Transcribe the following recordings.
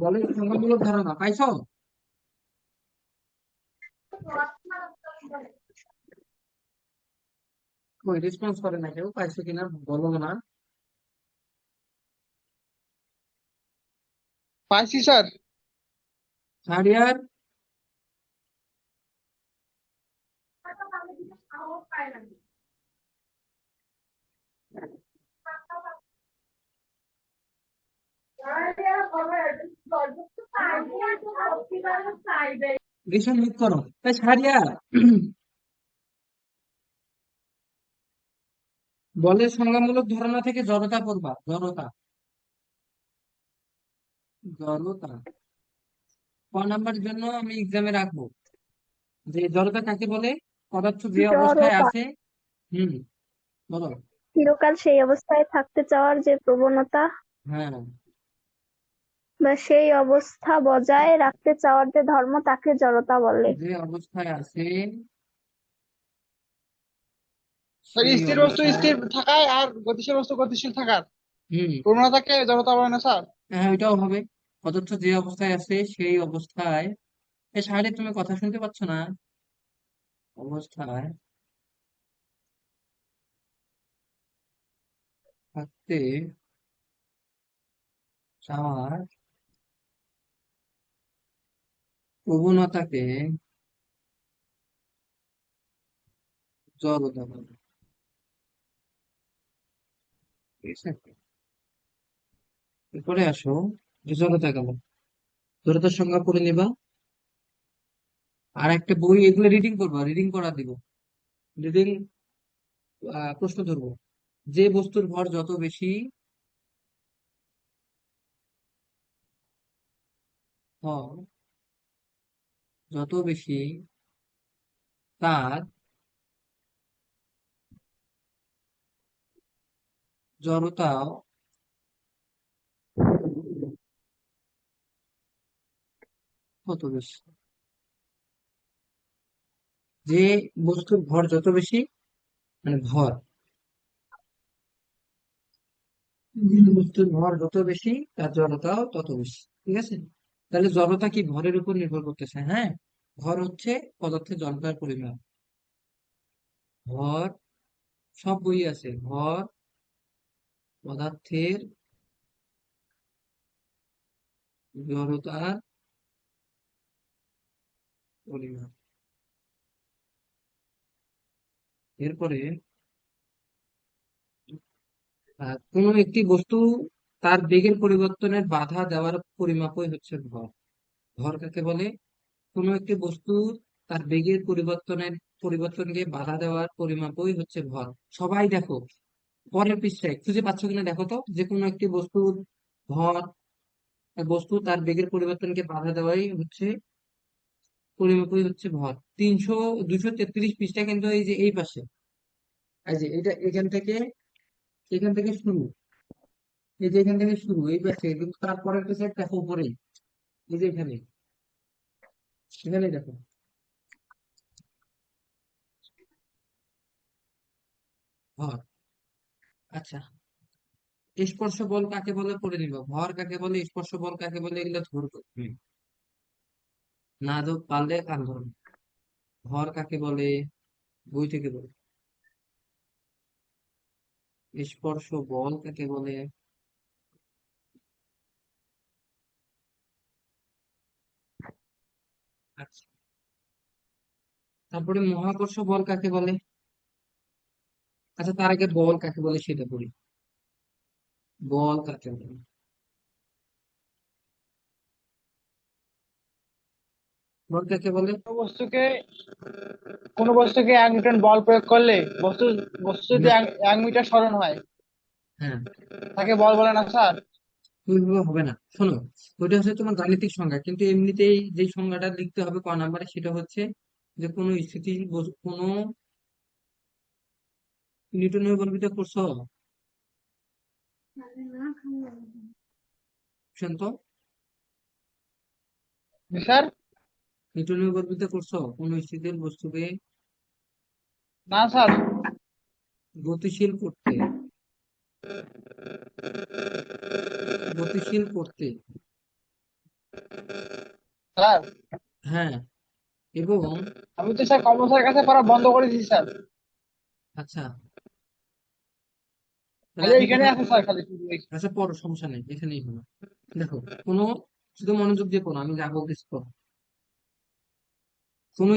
বলের সংজ্ঞামূলক ধারণা পাইছো? কই রেসপন্স করে না কেউ, পাইছো কিনা বলো না। পাইছি স্যার। শাহরিয়ার, রিসন মিট করো। শাহরিয়ার, বলের সংজ্ঞামূলক ধারণা থেকে জড়তা পড়বা, জড়তা। জড়তা ক নাম্বারের জন্য আমি এক্সামে রাখবো, যে জড়তা কাকে বলে? পদার্থ যে অবস্থায় জড়তা আছে। হুম, বলো। চিরকাল সেই অবস্থায় থাকতে চাওয়ার যে প্রবণতা হ্যাঁ, বা সেই অবস্থা বজায় রাখতে চাওয়ার যে ধর্ম তাকে জড়তা বলে। যে অবস্থায় আছে স্যার সেই স্থির বস্তু অবস্থায়। স্থির থাকায় আর গতিশীল বস্তু গতিশীল থাকার হুম, প্রবণতাকে জড়তা বলে না স্যার? হ্যাঁ ওইটাও হবে। পদার্থ যে অবস্থায় আছে সেই অবস্থায়। শাহরিয়ার, তুমি কথা শুনতে পাচ্ছ না? অবস্থায় থাকতে চাওয়ার প্রবণতাকে জড়তা বলে। ঠিক আছে, এরপরে আসো, যে জড়তা গেল, জড়তার সংজ্ঞা পড়ে নিবা। আর একটা বই, এগুলো রিডিং করবা, রিডিং করা দিব। রিডিং প্রশ্ন ধরবো। যে বস্তুর ভর যত বেশি, ভর যত বেশি, তার জড়তাও তত বেশি। যে বস্তুর ভর যত বেশি, মানে ভর, বস্তুর ভর যত বেশি তার জড়তাও তত বেশি। ঠিক আছে, তাহলে জড়তা কি ভরের উপর নির্ভর করতেছে? হ্যাঁ, ভর হচ্ছে পদার্থের জড়তার পরিমাণ। ভর, সব বই আছে, ভর পদার্থের জড়তার পরিমাণ। এরপরে কোনো একটি বস্তু তার বেগের পরিবর্তনের বাধা দেওয়ার পরিমাপই হচ্ছে ভর। ভর কাকে বলে? কোনো একটি বস্তু তার বেগের পরিবর্তনকে বাধা দেওয়ার পরিমাপই হচ্ছে ভর। সবাই দেখো, পরের পৃষ্ঠায় খুঁজে পাচ্ছ কিনা দেখো তো, যে কোনো একটি বস্তুর ভর, বস্তু তার বেগের পরিবর্তনকে বাধা দেওয়াই হচ্ছে পরিমাপই হচ্ছে ভর। 233 পৃষ্ঠা কিন্তু এই যে এই পাশে, এই যে এটা, এখান থেকে শুরু, এই যে এখান থেকে শুরু এই পাশে, কিন্তু তারপরের পেছে দেখো উপরেই, এই যে এখানে, এখানে দেখো। ভর, আচ্ছা, স্পর্শ বল কাকে বলে পড়ে নিব। ভর কাকে বলে, স্পর্শ বল কাকে বলে, এগুলো ধরবো। না তো পারলে কান ধরবো। ভর কাকে বলে, বই থেকে বলে। স্পর্শ বল কাকে বলে, আচ্ছা, তারপরে মহাকর্ষ বল কাকে বলে। আচ্ছা, তার আগে বল কাকে বলে সেটা বলি। বল কাকে বলে, বল কাকে বলে। কোনো বস্তুকে কোনো বস্তুকে 1 নিউটন বল প্রয়োগ করলে বস্তু বস্তু যদি না, 1 মিটার সরণ হয় হ্যাঁ, তাকে বল বলে না স্যার? ওইভাবে হবে না, শোনো। ওইটা হচ্ছে তোমার গাণিতিক সংজ্ঞা, কিন্তু এমনিতেই যে সংজ্ঞাটা লিখতে হবে ক নাম্বারে, সেটা হচ্ছে যে কোনো স্থিতিশীল কোনো নিউটনীয় বলবিত করছো, শান্ত, জি স্যার। নিউটনীয় বলবিত করছো কোনো স্থিতিশীল বস্তুকে না স্যার। গতিশীল করতে গতিশীল করতে, স্যার, হ্যাঁ, এবং আমি তো স্যার কমল স্যারের কাছে পড়া বন্ধ করে দিয়েছি স্যার। আচ্ছা, তাহলে খালি এখন এইখানে দেখো, আছে স্যার, খালি শুধু আচ্ছা পড়ো, সমস্যা নেই, এখানেই হলো। দেখো, কোনো, শুধু মনোযোগ দিয়ে পড়ো, আমি যা বলতেছি পড়ো। কোনো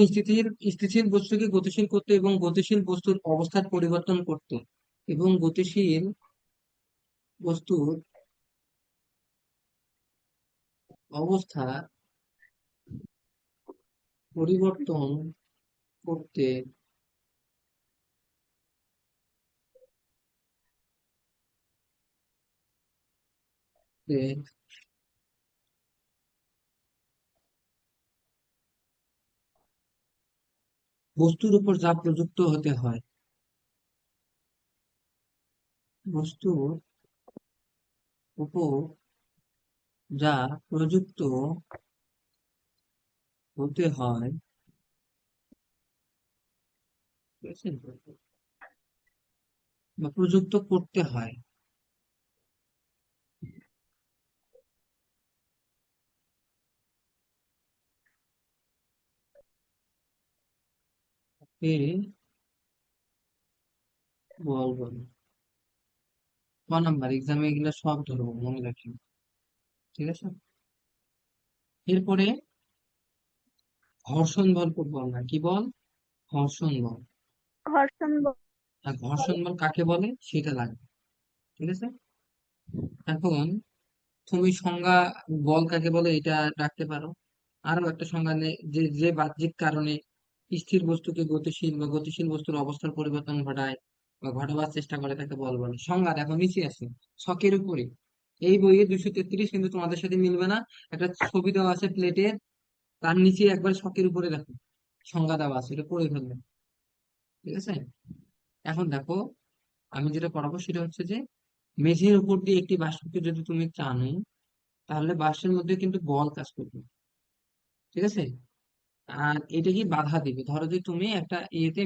স্থিতিশীল বস্তুকে গতিশীল করতে এবং গতিশীল বস্তুর অবস্থার পরিবর্তন করতে এবং গতিশীল বস্তুর অবস্থা পরিবর্তন করতে বস্তুর উপর যা প্রযুক্ত হতে হয়, বস্তুর উপর যা প্রযুক্ত হতে হয়, ঠিক আছে? বা প্রযুক্ত করতে হয়, কে বল বলে। 1 নাম্বার এক্সামে এগুলো সব ধরবো, মনে রাখি, ঠিক আছে? এরপরে ঘর্ষণ বল করবো আমরা, কি বল? ঘর্ষণ বল। ঘর্ষণ বল। আর ঘর্ষণ বল কাকে বলে সেটা লাগবে, ঠিক আছে? এখন তুমি সংজ্ঞা, বল কাকে বলে এটা রাখতে পারো। আরো একটা সংজ্ঞা যে যে বাহ্যিক কারণে স্থির বস্তুকে গতিশীল বা গতিশীল বস্তুর অবস্থার পরিবর্তন ঘটায় বা ঘটাবার চেষ্টা করে তাকে বল বলে। সংজ্ঞা দেখো নিচে আছে, ছকের উপরে। এই বইয়ে 233, কিন্তু তোমাদের সাথে মিলবে না। একটা ছবি দেওয়া আছে প্লেটের, তার নিচে একবার ছকের উপরে দেখো সংজ্ঞা দেওয়া আছে, এটা পড়ে ফেলবে, ঠিক আছে? এখন দেখো, আমি যেটা পড়াবো সেটা হচ্ছে যে মেঝের উপর দিয়ে একটি বাষ্পকে যদি তুমি টানো, তাহলে বাষ্পের মধ্যে কিন্তু বল কাজ করবে, ঠিক আছে? আর এটা কি বাধা দিবে, ধরো যে তুমি একটা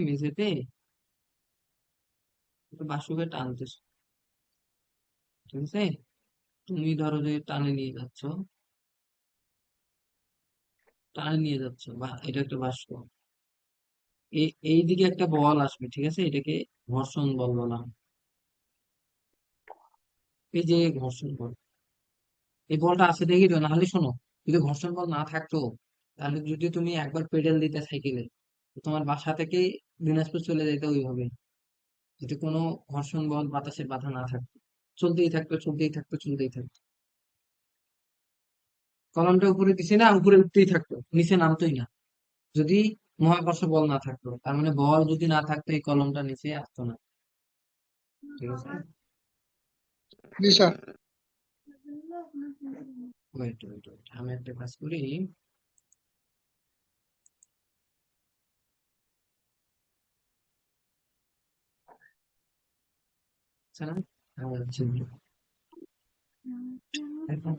মেঝেতে একটা বাষ্পকে টানতেছো, ঠিক আছে? তুমি ধরো যে টানে নিয়ে যাচ্ছ, বা এটা একটা বাষ্প, এই দিকে একটা বল আসবে, ঠিক আছে? এটাকে ঘর্ষণ বল বলা হয়। এই যে ঘর্ষণ বল, এই বলটা আছে দেখি তো, নাহলে শোনো, যদি ঘর্ষণ বল না থাকতো, তাহলে যদি তুমি একবার পেডেল দিতে সাইকেলে, তোমার বাসা থেকে দিনাজপুর চলে যেতে ওইভাবে, যদি কোনো ঘর্ষণ বল বাতাসের বাধা না থাকতো, চলতেই থাকতো, চলতেই থাকতো, চলতেই থাকতো। কলমটা উপরে দিছি না, উপরে উঠতেই থাকতো, নিচে নামতোই না, যদি মহাকর্ষ বল না থাকতো। তার মানে বল যদি না থাকতো এই কলমটা নিচে আসতো না, ঠিক আছে? জি স্যার। ওয়েট ওয়েট ওয়েট, আমি একটা কাজ করি। আচ্ছা, আচ্ছা, এখন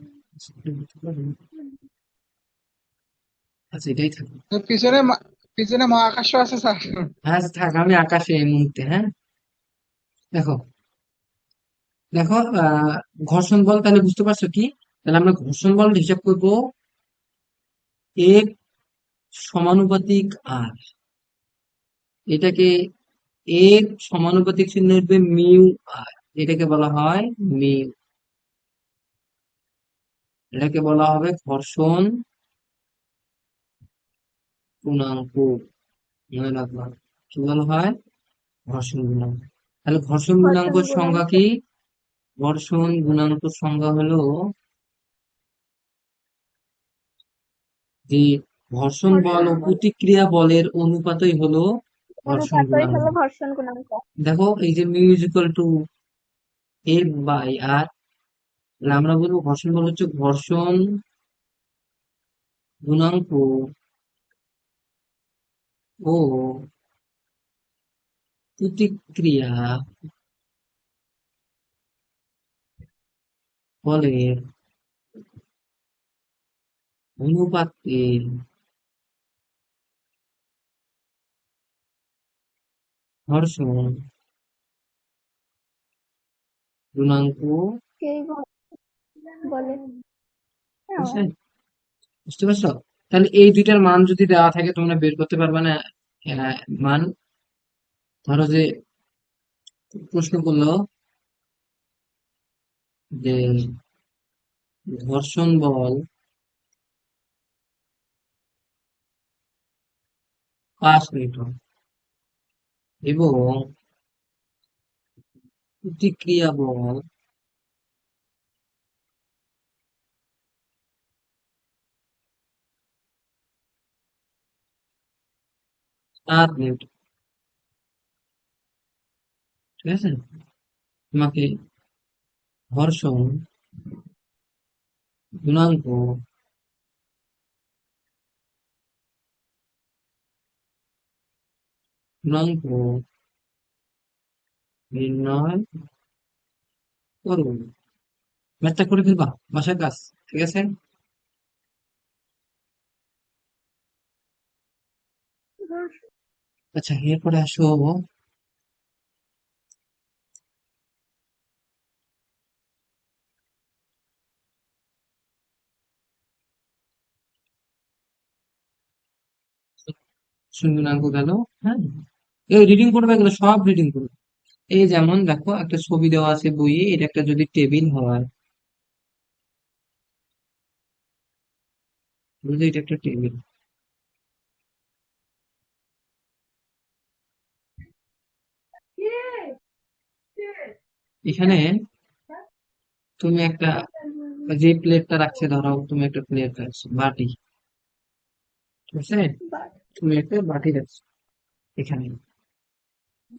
আচ্ছা, এটাই থাকবে। তো পিছনে মহাকাশ আছে স্যার। হ্যাঁ থাক, আমি আকাশে এই মুহূর্তে, হ্যাঁ। দেখো, দেখো, ঘর্ষণ বল তাহলে বুঝতে পারছো কি? তাহলে আমরা ঘর্ষণ বল হিসাব করবো এক সমানুপাতিক আর, এটাকে এক সমানুপাতিক চিহ্ন হবে মিউ আর, এটাকে বলা হয় মিউ, এটাকে বলা হবে ঘর্ষণ গুণাঙ্ক, মনে রাখবা, কি বলা হয়? ঘর্ষণ গুণাঙ্ক। তাহলে ঘর্ষণ ঘর্ষণ গুণাঙ্কের সংজ্ঞা গুণাঙ্ক। কি? ঘর্ষণ গুণাঙ্কের সংজ্ঞা হলো যে ঘর্ষণ বল ও ঘর্ষণ বল প্রতিক্রিয়া বলের অনুপাতই হলো ঘর্ষণ অনুপাতই গুণাঙ্ক। হলো ঘর্ষণ গুণাঙ্ক। দেখো, এই যে mu is equal to F by R, তাহলে আমরা বলবো ঘর্ষণ বল হচ্ছে ঘর্ষণ গুণাঙ্ক ও প্রতিক্রিয়া বলের অনুপাতে ঘর্ষণ গুণাঙ্ক সেই আছে? বুঝতে পারছো? তাহলে এই দুইটার মান যদি দেওয়া থাকে তোমরা বের করতে পারবে না। মান, ধরো যে প্রশ্ন করলো যে ঘর্ষণ বল 5 নিউটন এবং প্রতিক্রিয়া বল 7 নিউটন। ঠিক আছে? তোমাকে ঘর্ষণ গুণাঙ্ক গুণাঙ্ক নির্ণয় করুন। ম্যাথটা করে ফেলবা, বাসার কাজ। ঠিক আছে? আচ্ছা, এরপরে আসো গুণাঙ্ক গেল। হ্যাঁ, এই রিডিং করবে, এগুলো সব রিডিং করবে। এই যেমন দেখো একটা ছবি দেওয়া আছে বইয়ে, এটা একটা যদি টেবিল হয়, বুঝলে এটা একটা টেবিল। এখানে তুমি একটা, যে প্লেটটা রাখছে, ধরো তুমি একটা প্লেট রাখছো, বাটি। ঠিক আছে? তুমি একটা বাটি রাখছো এখানে।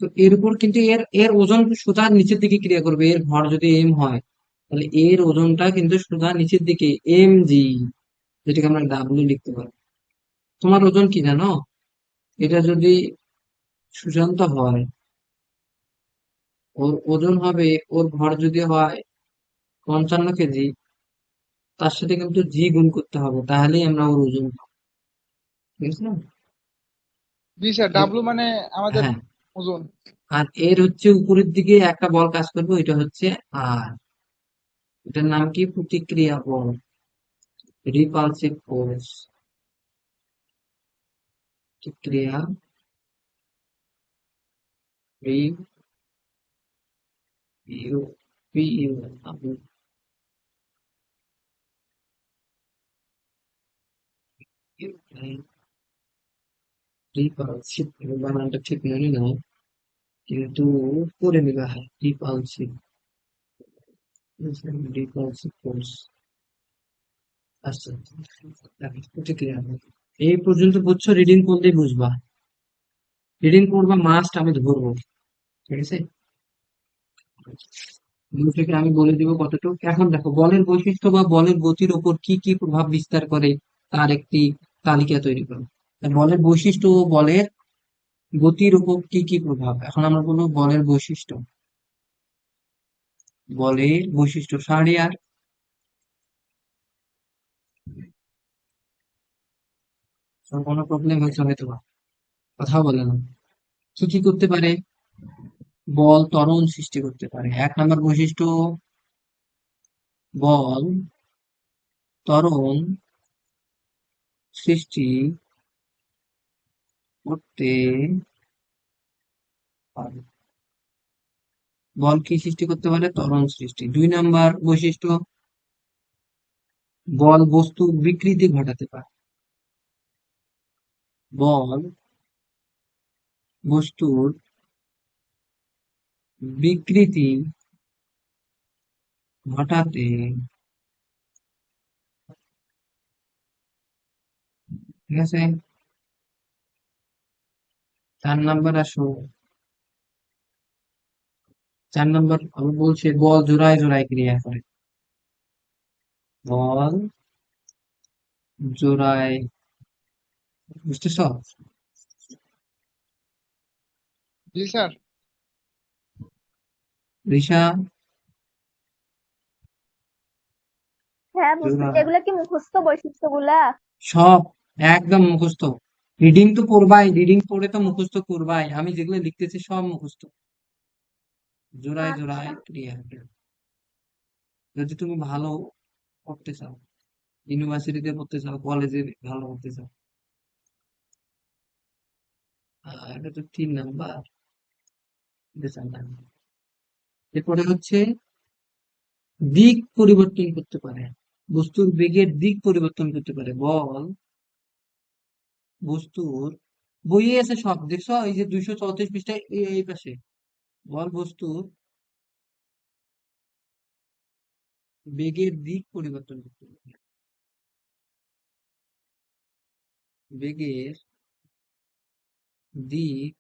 তো এর উপর কিন্তু এর এর ওজন সোজা নিচের দিকে ক্রিয়া করবে। এর ভর যদি এম হয়, তাহলে এর ওজনটা কিন্তু সোজা নিচের দিকে, এম জি, যেটাকে আমরা ডাব্লিউ লিখতে পারি। তোমার ওজন কি জানো? এটা যদি সুশান্ত হয়, ওর ওজন হবে, ওর ভর যদি হয় 55 কেজি, তার সাথে কিন্তু জি গুণ করতে হবে, তাহলেই আমরা ওর ওজন পাবো। ঠিক আছে না? জি স্যার, এ- ডাব্লু মানে আমাদের হ্যাঁ, ওজন। আর এর হচ্ছে উপরের দিকে একটা বল কাজ করবে, ওইটা হচ্ছে আর, এটার নাম কি? প্রতিক্রিয়া বল, রিপালসিভ ফোর্স। প্রতিক্রিয়া রি ইউ পি ইউ রিপালসিভ, বানানটা ঠিক মনে নয়, কিন্তু পড়ে নেওয়া হয় রিপালসিভ, রিপালসিভ ফোর্স। আচ্ছা, দেখো, প্রতিক্রিয়া বল। এই পর্যন্ত বুঝছো? রিডিং করলেই বুঝবা। রিডিং করবা মাস্ট, আমি ধরবো। ঠিক আছে? এগুলো থেকে আমি বলে দিব কতটুকু। এখন দেখো, বলের বৈশিষ্ট্য বা বলের গতির উপর কি কি প্রভাব বিস্তার করে তার একটি তালিকা তৈরি করো। বলের বৈশিষ্ট্য ও বলের গতির উপর কি কি প্রভাব। এখন আমরা বলবো বলের বৈশিষ্ট্য। বলের বৈশিষ্ট্য সারি আর কোনো প্রবলেম হয়েছে হয়তো বা, কথা বলে না। কি কি করতে পারে? বল ত্বরণ সৃষ্টি করতে পারে। 1 নম্বর বৈশিষ্ট্য, বল ত্বরণ সৃষ্টি করতে পারে। বল কি সৃষ্টি করতে পারে? ত্বরণ সৃষ্টি। 2 নম্বর বৈশিষ্ট্য, বল বস্তুর বিকৃতি ঘটাতে পারে। বল বস্তুর বিকৃতি ঘটাতে, ঠিক আছে? 4 নম্বর আসো। 4 নম্বর আমি বলছি, বল জোড়ায় জোড়ায় ক্রিয়া করে। বল জোড়ায়, বুঝতেছ? জি স্যার। রিসা, হ্যাঁ, জোড়া, বুঝতেছি। এগুলা কি মুখস্থ বৈশিষ্ট্যগুলা? সব একদম মুখস্থ। রিডিং তো পড়বাই, রিডিং পড়ে তো মুখস্থ করবাই। আমি যেগুলো লিখতেছি সব মুখস্থ। জোড়ায় আচ্ছা। জোড়ায় ক্রিয়া করে, যদি তুমি ভালো করতে চাও। ইউনিভার্সিটিতে পড়তে চাও, কলেজে ভালো হতে চাও। এটা তো 3 নাম্বার। এটা 4 নাম্বার। এরপরে হচ্ছে দিক পরিবর্তন করতে পারে, বস্তুর বেগের দিক পরিবর্তন করতে পারে। বল বস্তুর, বইয়ে আছে সব, দেখছো এই যে 234 পৃষ্ঠায় এই পাশে। বল বস্তুর বেগের দিক পরিবর্তন করতে পারে। বেগের দিক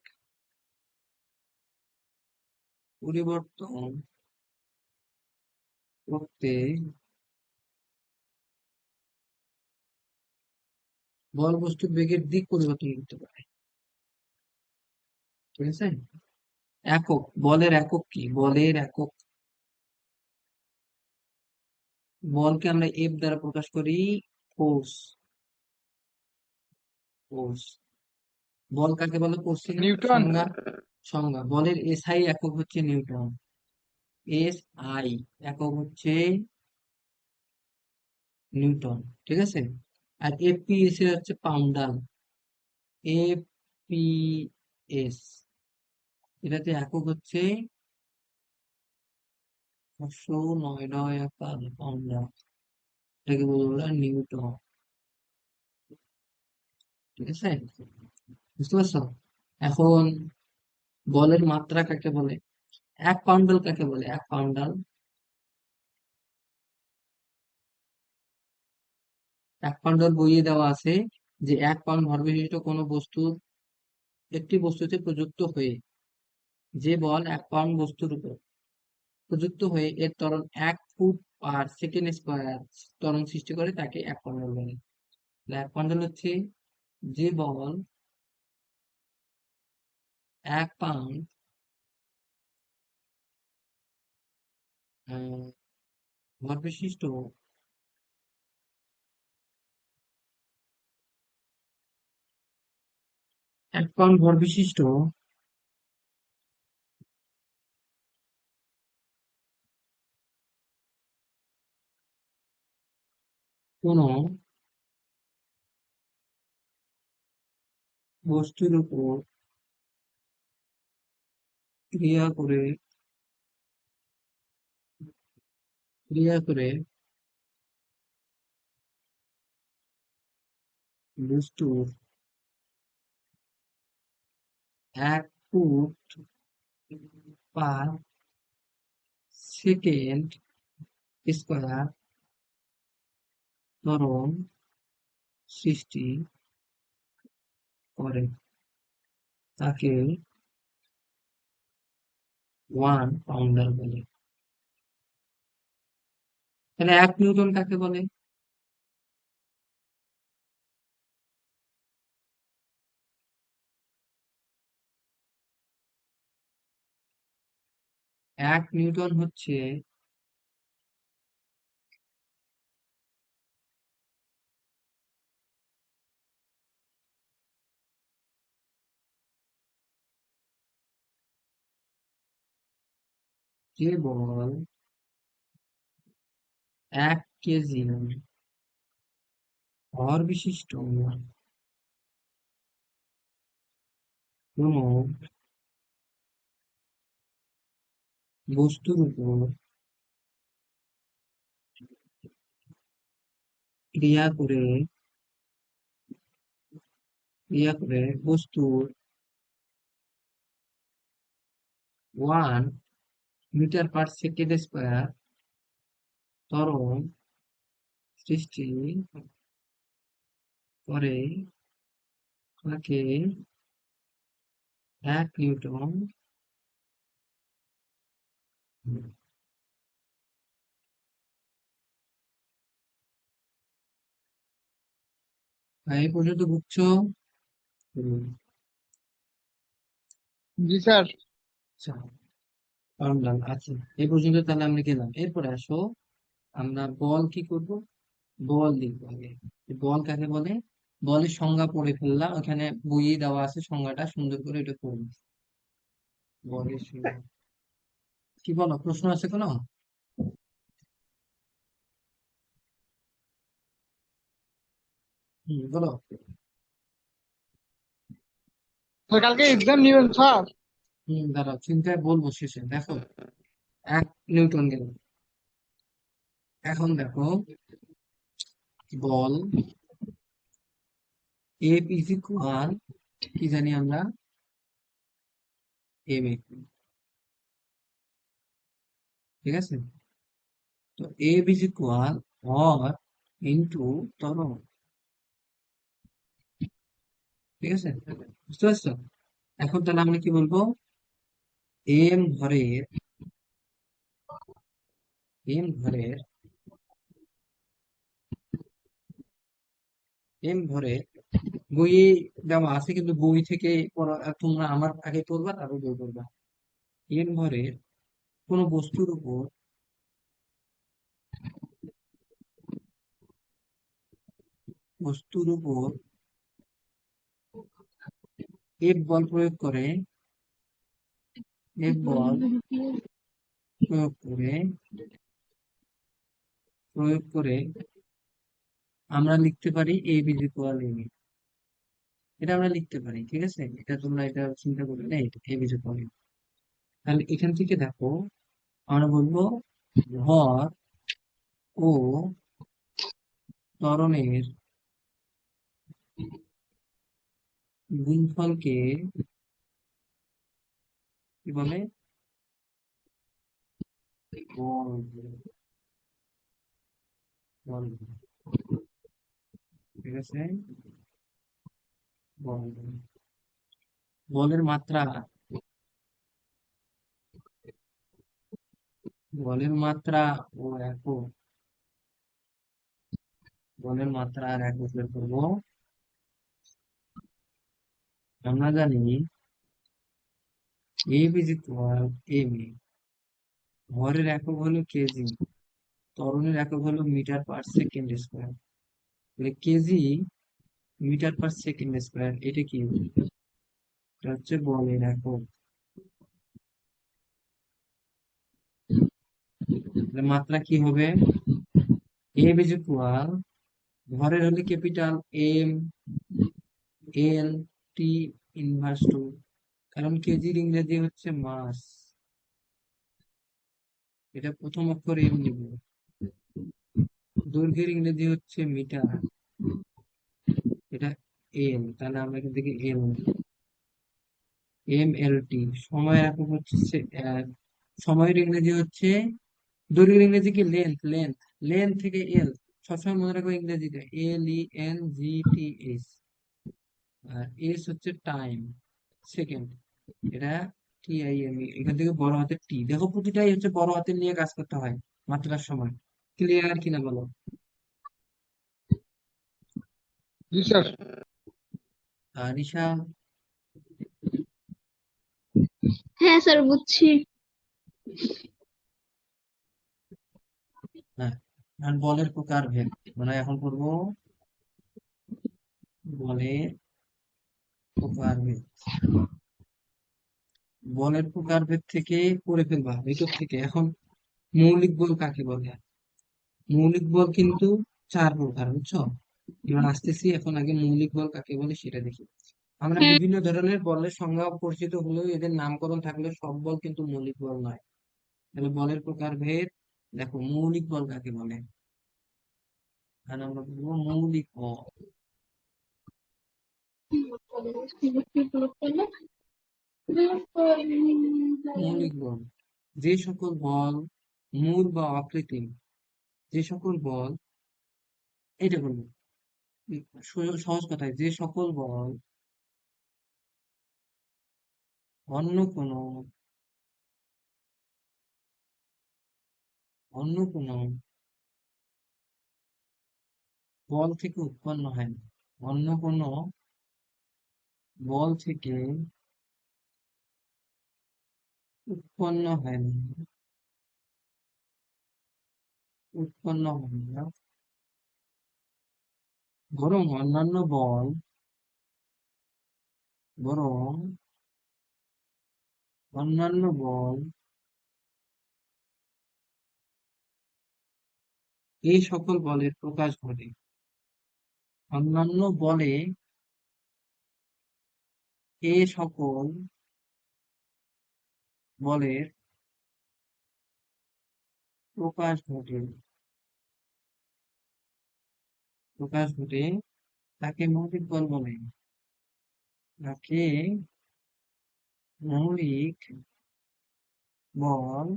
পরিবর্তন করতে বল বস্তুর বেগের দিক পরিবর্তন করতে পারে। ঠিক আছে। একক, বলের একক কি? বলের একক, বলকে আমরা এফ দ্বারা প্রকাশ করি। ফোর্স। ফোর্স। বল কাকে বলে পড়ছি না? নিউটন। সংজ্ঞা। সংজ্ঞা, বলের এসআই একক হচ্ছে নিউটন। এস আই একক হচ্ছে নিউটন। ঠিক আছে। আর এফপিএস এর হচ্ছে পাউন্ডাল। এফপিএস এটাতে একক হচ্ছে 509 পাউন্ডাল। এটাকে বলবো নিউটন। ঠিক আছে, বুঝতে পারছো? এখন বলের মাত্রা কাকে বলে? 1 পাউন্ডাল কাকে বলে? 1 পাউন্ডাল, 1 পাউন্ডাল বইয়ে দেওয়া আছে যে 1 পাউন্ড ভর বিশিষ্ট কোনো বস্তুর একটি বস্তুতে প্রযুক্ত হয়ে, যে বল 1 পাউন্ড বস্তুর উপর প্রযুক্ত হয়ে এর ত্বরণ 1 ফুট/সেকেন্ড স্কয়ার ত্বরণ সৃষ্টি করে তাকে 1 পাউন্ডাল বলে। 1 পাউন্ডাল হচ্ছে যে বল 1 পাউন্ড ভর বিশিষ্ট 1 পাউন্ড ভর বিশিষ্ট কোন বস্তুর উপর ক্রিয়া করে ক্রিয়া করে বস্তুর 1 ফুট/সেকেন্ড স্কয়ার ত্বরণ সৃষ্টি করে তাকে 1 পাউন্ডাল বলে। তাহলে 1 নিউটন কাকে বলে? 1 নিউটন হচ্ছে যে বল 1 কেজি ভর বিশিষ্ট কোনো বস্তুর উপর ক্রিয়া করে বস্তুর 1 মিটার/সেকেন্ড স্কয়ার ত্বরণ সৃষ্টি করে তাকে 1 নিউটন বলে। এই পর্যন্ত বুঝছো? হুম, জি স্যার। আচ্ছা, পাউন্ডাল আছে। এই পর্যন্ত তাহলে আমরা গেলাম। এরপরে আসো, আমরা বল কি করব? বল লিখবো আগে। বল কাকে বলে? বলের সংজ্ঞা পড়ে ফেললাম, ওখানে বইয়ে দেওয়া আছে সংজ্ঞাটা, সুন্দর করে এটা পড়বো। বলের সংজ্ঞা কি, বলো, প্রশ্ন আছে কোনো? বলো। তো কালকে এক্সাম নিবেন স্যার? দাঁড়াও, চিন্তায় বলবো শেষে। দেখো, 1 নিউটন গেল। এখন দেখো, বল এফ ইজ ইকুয়াল, কি জানি আমরা, এম এ, ঠিক আছে? তো এফ ইজ ইকুয়াল ভর ইন্টু ত্বরণ, ঠিক আছে? বুঝতে পারছো? এখন তাহলে আমরা কি বলবো? এম ভরের, এম ভরের, এম ভরের বইয়ে দেওয়া আছে, কিন্তু বই থেকে তোমরা আমার আগে পড়বা, তারপর বই পড়বা। এম ভরের কোনো বস্তুর উপর, বস্তুর উপর এফ বল প্রয়োগ করে, এফ বল প্রয়োগ করে, প্রয়োগ করে আমরা লিখতে পারি এ ইজ ইকুয়াল এম। এটা আমরা লিখতে পারি, ঠিক আছে? এটা তোমরা এটা চিন্তা করবে না, এটা এ ইজ ইকুয়াল। তাহলে এখান থেকে দেখো, আমরা বলবো ভর ও ত্বরণের গুণফলকে কি বলে? বল বলে। বল বলে, ঠিক আছে? বল বলে। বলের মাত্রা, বলের মাত্রা ও একক, বলের মাত্রা আর একক বের করবো। আমরা জানি F is equal M A. ভরের একক হলো কেজি, ত্বরণের একক হলো মিটার পার সেকেন্ড স্কোয়ার। তাহলে KG metre per second square, এটা কি? এটা হচ্ছে বলের একক। তাহলে মাত্রা কি হবে? এফ ইজ ইকুয়াল, ভরের হলে capital M L T inverse two, কারণ কেজির ইংরেজি হচ্ছে মাস। এটা প্রথম অক্ষর এম নিব। দৈর্ঘ্যের ইংরেজি হচ্ছে মিটার, এটা এল, তাহলে আমরা এখান থেকে এল, এম এল টি। সময়ের একক হচ্ছে সময়ের ইংরেজি হচ্ছে, দৈর্ঘ্যের ইংরেজি কি? Length, length. লেন্থ থেকে এল, সবসময় মনে রাখবো ইংরেজিতে L E N G T S. আর এস হচ্ছে টাইম, সেকেন্ড, এটা টি আই এম ই। এখান থেকে বড় হাতের টি, দেখো প্রতিটাই হচ্ছে বড় হাতের নিয়ে কাজ করতে হয় মাত্রার সময়। ক্লিয়ার কিনা বলো? জি স্যার। রিসা? হ্যাঁ স্যার, বুঝছি। হ্যাঁ। আর বলের প্রকার ভেদ, মানে এখন করবো বলের প্রকার ভেদ। বলের প্রকার ভেদ থেকে করে ফেলবা ভিতর থেকে। এখন মৌলিক বল কাকে বলে? মৌলিক বল কিন্তু 4 প্রকার, বুঝছো? এবার আসতেছি, এখন আগে মৌলিক বল কাকে বলে সেটা দেখি। আমরা হুম। বিভিন্ন ধরনের বলের সংজ্ঞা পরিচিত হলেও এদের নামকরণ থাকলে সব বল কিন্তু মৌলিক বল নয়। তাহলে বলের প্রকার ভেদ, দেখো মৌলিক বল কাকে বলে? আর আমরা বলবো মৌলিক বল। মৌলিক বল যে সকল বল মূল বা অকৃত্রিম, যে সকল বল, এটা বলবো সহজ কথায়, যে সকল বল অন্য কোনো, অন্য কোনো বল থেকে উৎপন্ন হয় না, অন্য কোনো বল থেকে উৎপন্ন হয় না, উৎপন্ন হয় না, বরং অন্যান্য বল, বরং অন্যান্য বল এই সকল বলের প্রকাশ ঘটে। অন্যান্য বলে এ সকল বলের প্রকাশ ঘটে তাকে মৌলিক বল বলে। তাকে মৌলিক বল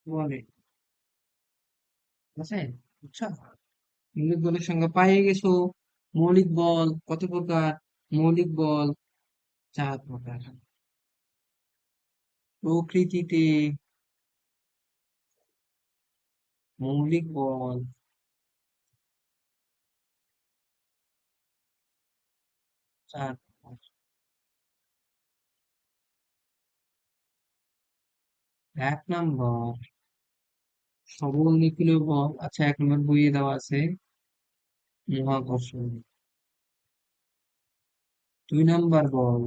বলে। ঠিক আছে, বুঝছো? মৌলিক বলের সংজ্ঞা পাইয়ে গেছো। মৌলিক বল কত প্রকার? মৌলিক বল 4 প্রকার। প্রকৃতিতে মৌলিক বল 4 প্রকার। 1 নম্বর সবল নিউক্লিয় বল। আচ্ছা, 1 নম্বর বইয়ে দেওয়া আছে মহাকর্ষ। 2 নম্বর বল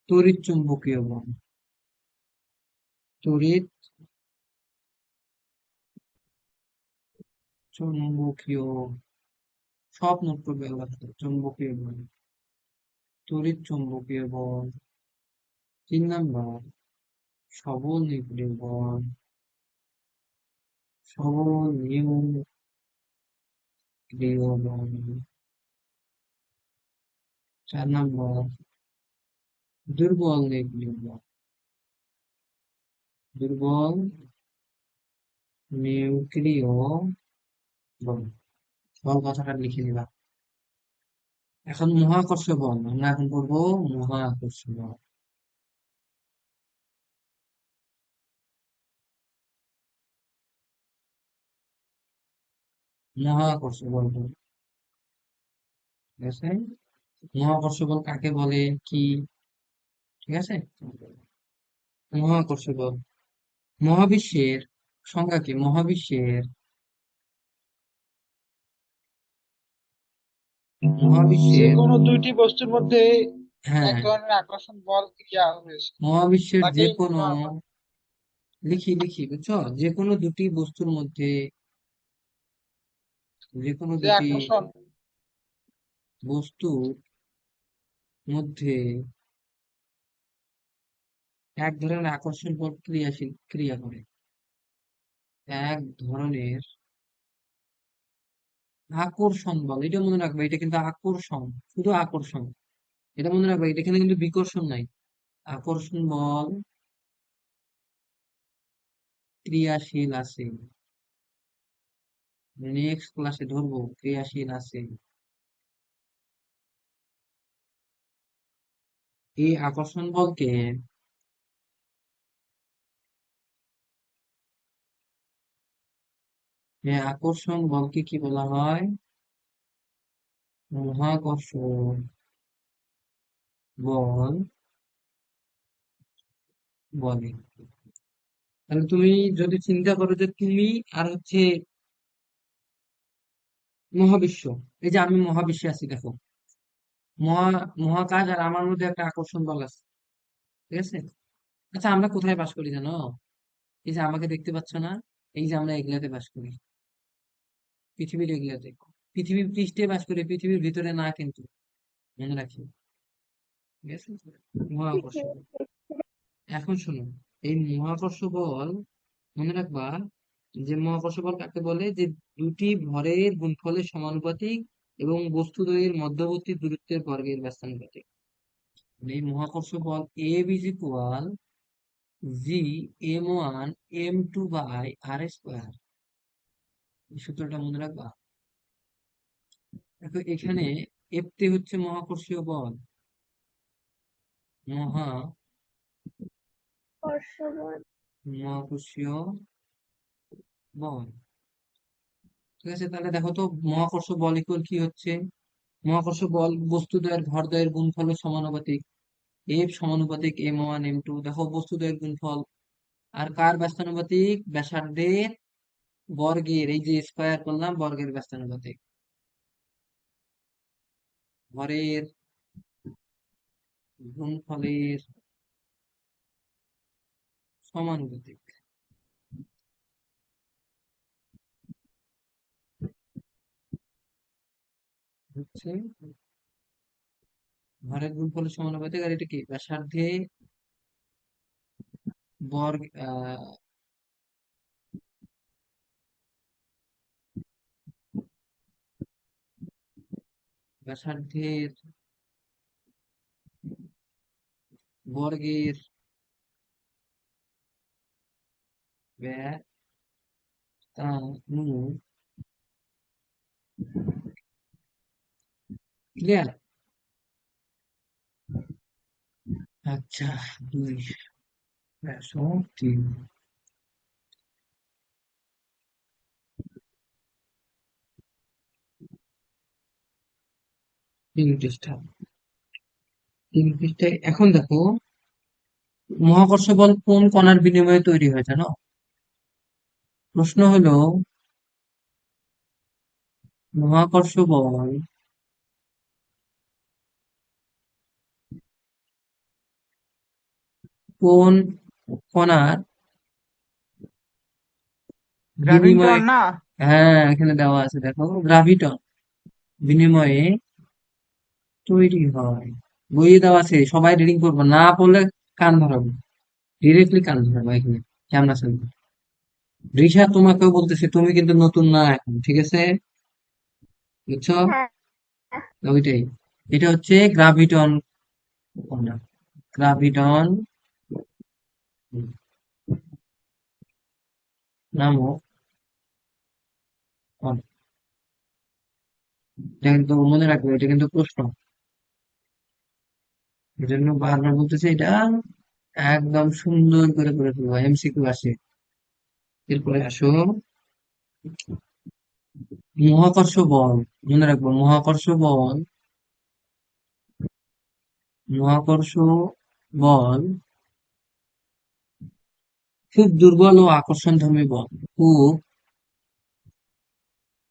তড়িৎ চুম্বকীয় বল। তড়িৎ চুম্বকীয়, সব নোট করবে আবার। চুম্বকীয় বল, তড়িৎ চুম্বকীয় বল। 3 নম্বর সবল নিউক্লিয় বল। সবল নিউক্লিয় বল। 4 নম্বর দুর্বল নিউক্লিয় বল। দুর্বল নিউক্লিয় বল। বল কথাটা লিখে নিবা। এখন মহাকর্ষ বল, আমরা এখন পড়বো মহাকর্ষ বল। মহাকর্ষ বল বল, ঠিক আছে? মহাকর্ষ বল কাকে বলে, কি? ঠিক আছে, মহাকর্ষ বল মহাবিশ্বের সংজ্ঞা কি? যে মহাবিশ্বের কোনো দুইটি বস্তুর মধ্যে এক হ্যাঁ, ধরনের আকর্ষণ বল ক্রিয়া হয়েছে মহাবিশ্বের যে তাকেই কোনো, মহাকর্ষ। লিখি লিখি, বুঝছো? যে কোনো দুটি বস্তুর মধ্যে, যে কোনো যে দুটি আকর্ষণ বস্তুর মধ্যে এক ধরনের আকর্ষণ বল ক্রিয়া করে। এক ধরনের আকর্ষণ বল, এটা মনে রাখবে, এটা কিন্তু আকর্ষণ, শুধু আকর্ষণ। এটা মনে রাখবে, এটা এখানে কিন্তু বিকর্ষণ নাই। আকর্ষণ বল ক্রিয়াশীল আছে। নেক্সট ক্লাসে ধরবো ক্রিয়াশীল আছে। এই আকর্ষণ বলকে, এই আকর্ষণ বলকে কি বলা হয়? মহাকর্ষ বল বলে। তাহলে তুমি যদি চিন্তা করো যে তুমি আর হচ্ছে মহাবিশ্ব, এই যে আমি মহাবিশ্বে আছি, দেখো, মহাকাশ আর আমার মধ্যে একটা আকর্ষণ বল আছে। ঠিক আছে? আচ্ছা, আমরা কোথায় বাস করি জানো? এই যে আমাকে দেখতে পাচ্ছ না, এই যে আমরা এগুলাতে বাস করি, পৃথিবীর এগুলাতে। পৃথিবীর পৃষ্ঠে বাস করি, পৃথিবীর ভিতরে না কিন্তু, মনে রাখি। ঠিক আছে, মহাকর্ষ বল। এখন শোনো, এই মহাকর্ষ বল মনে রাখবা, যে মহাকর্ষ বল কাকে বলে, যে দুটি ভরের গুণফলের সমানুপাতিক এবং বস্তুদ্বয়ের মধ্যবর্তী দূরত্বের বর্গের ব্যস্তানুপাতিক। এই মহাকর্ষ বল F is equal G m1 m2/r²। এই সূত্রটা মনে রাখবা। দেখো এখানে এফতে হচ্ছে মহাকর্ষীয় বল, মহা হর্ষবর্ধন। মহাকর্ষীয় বল। ঠিক আছে, তাহলে দেখো তো মহাকর্ষ বল ইকুয়াল কি হচ্ছে? মহাকর্ষ বল বস্তুদ্বয়ের ভরদ্বয়ের গুণফলের সমানুপাতিক। এফ সমানুপাতিক m1 m2, দেখো বস্তুদ্বয়ের গুণফল। আর কার ব্যস্তানুপাতিক? ব্যাসার্ধের বর্গের, এই যে স্কয়ার করলাম, বর্গের ব্যস্তানুপাতিক। ভরের গুণফলের সমানুপাতিক। হচ্ছে ভরের গুণফলের সমানুপাতিক, আর এটা কি ব্যাসার্ধে বর্গ ব্যাসার্ধের বর্গের ব্যাসানু ক্লিয়ার। আচ্ছা, দুই ব্যাসও তিন। তিন পৃষ্ঠা, তিন পৃষ্ঠায় এখন দেখো মহাকর্ষ বল কোন কণার বিনিময়ে তৈরি হয় জানো? প্রশ্ন হলো মহাকর্ষ বল কোন কণার বিনিময়ে, গ্র্যাভিটন না? হ্যাঁ এখানে দেওয়া আছে দেখো, গ্রাভিটন বিনিময়ে তৈরি হয়। বইয়ে দেওয়া আছে, সবাই রিডিং করবো, না পড়লে কান ধরাবো, ডিরেক্টলি কান ধরাবো এখানে সামনাসামনি। রিশা তোমাকেও বলতেছে, তুমি কিন্তু নতুন না এখন, ঠিক আছে? বুঝছো? হ্যাঁ। ওইটাই, এটা হচ্ছে গ্রাভিটন কণা, গ্রাভিটন নামক কণা। এটা কিন্তু মনে রাখবে, এটা কিন্তু প্রশ্ন, এই জন্য বারবার বলতেছে, এটা একদম সুন্দর করে করে ফেলবো, এমসিকিউ আসে। এরপরে আসো মহাকর্ষ বল, মনে রাখবো মহাকর্ষ বল, মহাকর্ষ বল খুব দুর্বল ও আকর্ষণধর্মী বল, খুব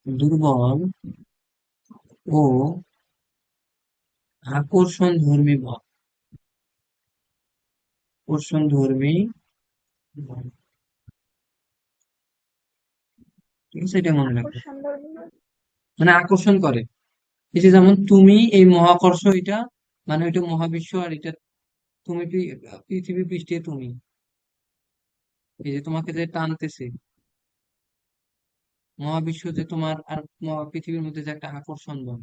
দুর্বল ও আকর্ষণধর্মী বল, আকর্ষণধর্মী বল, ঠিক আছে? এটা মনে রাখবে, আকর্ষণ ধর্মী। মানে আকর্ষণ করে। এই যে যেমন তুমি এই মহাকর্ষ, এটা মানে ওইটা মহাবিশ্ব, আর এটা তুমি পৃথিবী পৃষ্ঠে তুমি, এই যে তোমাকে যে টানতেছে মহাবিশ্ব, যে তোমার আর পৃথিবীর মধ্যে যে একটা আকর্ষণ বল,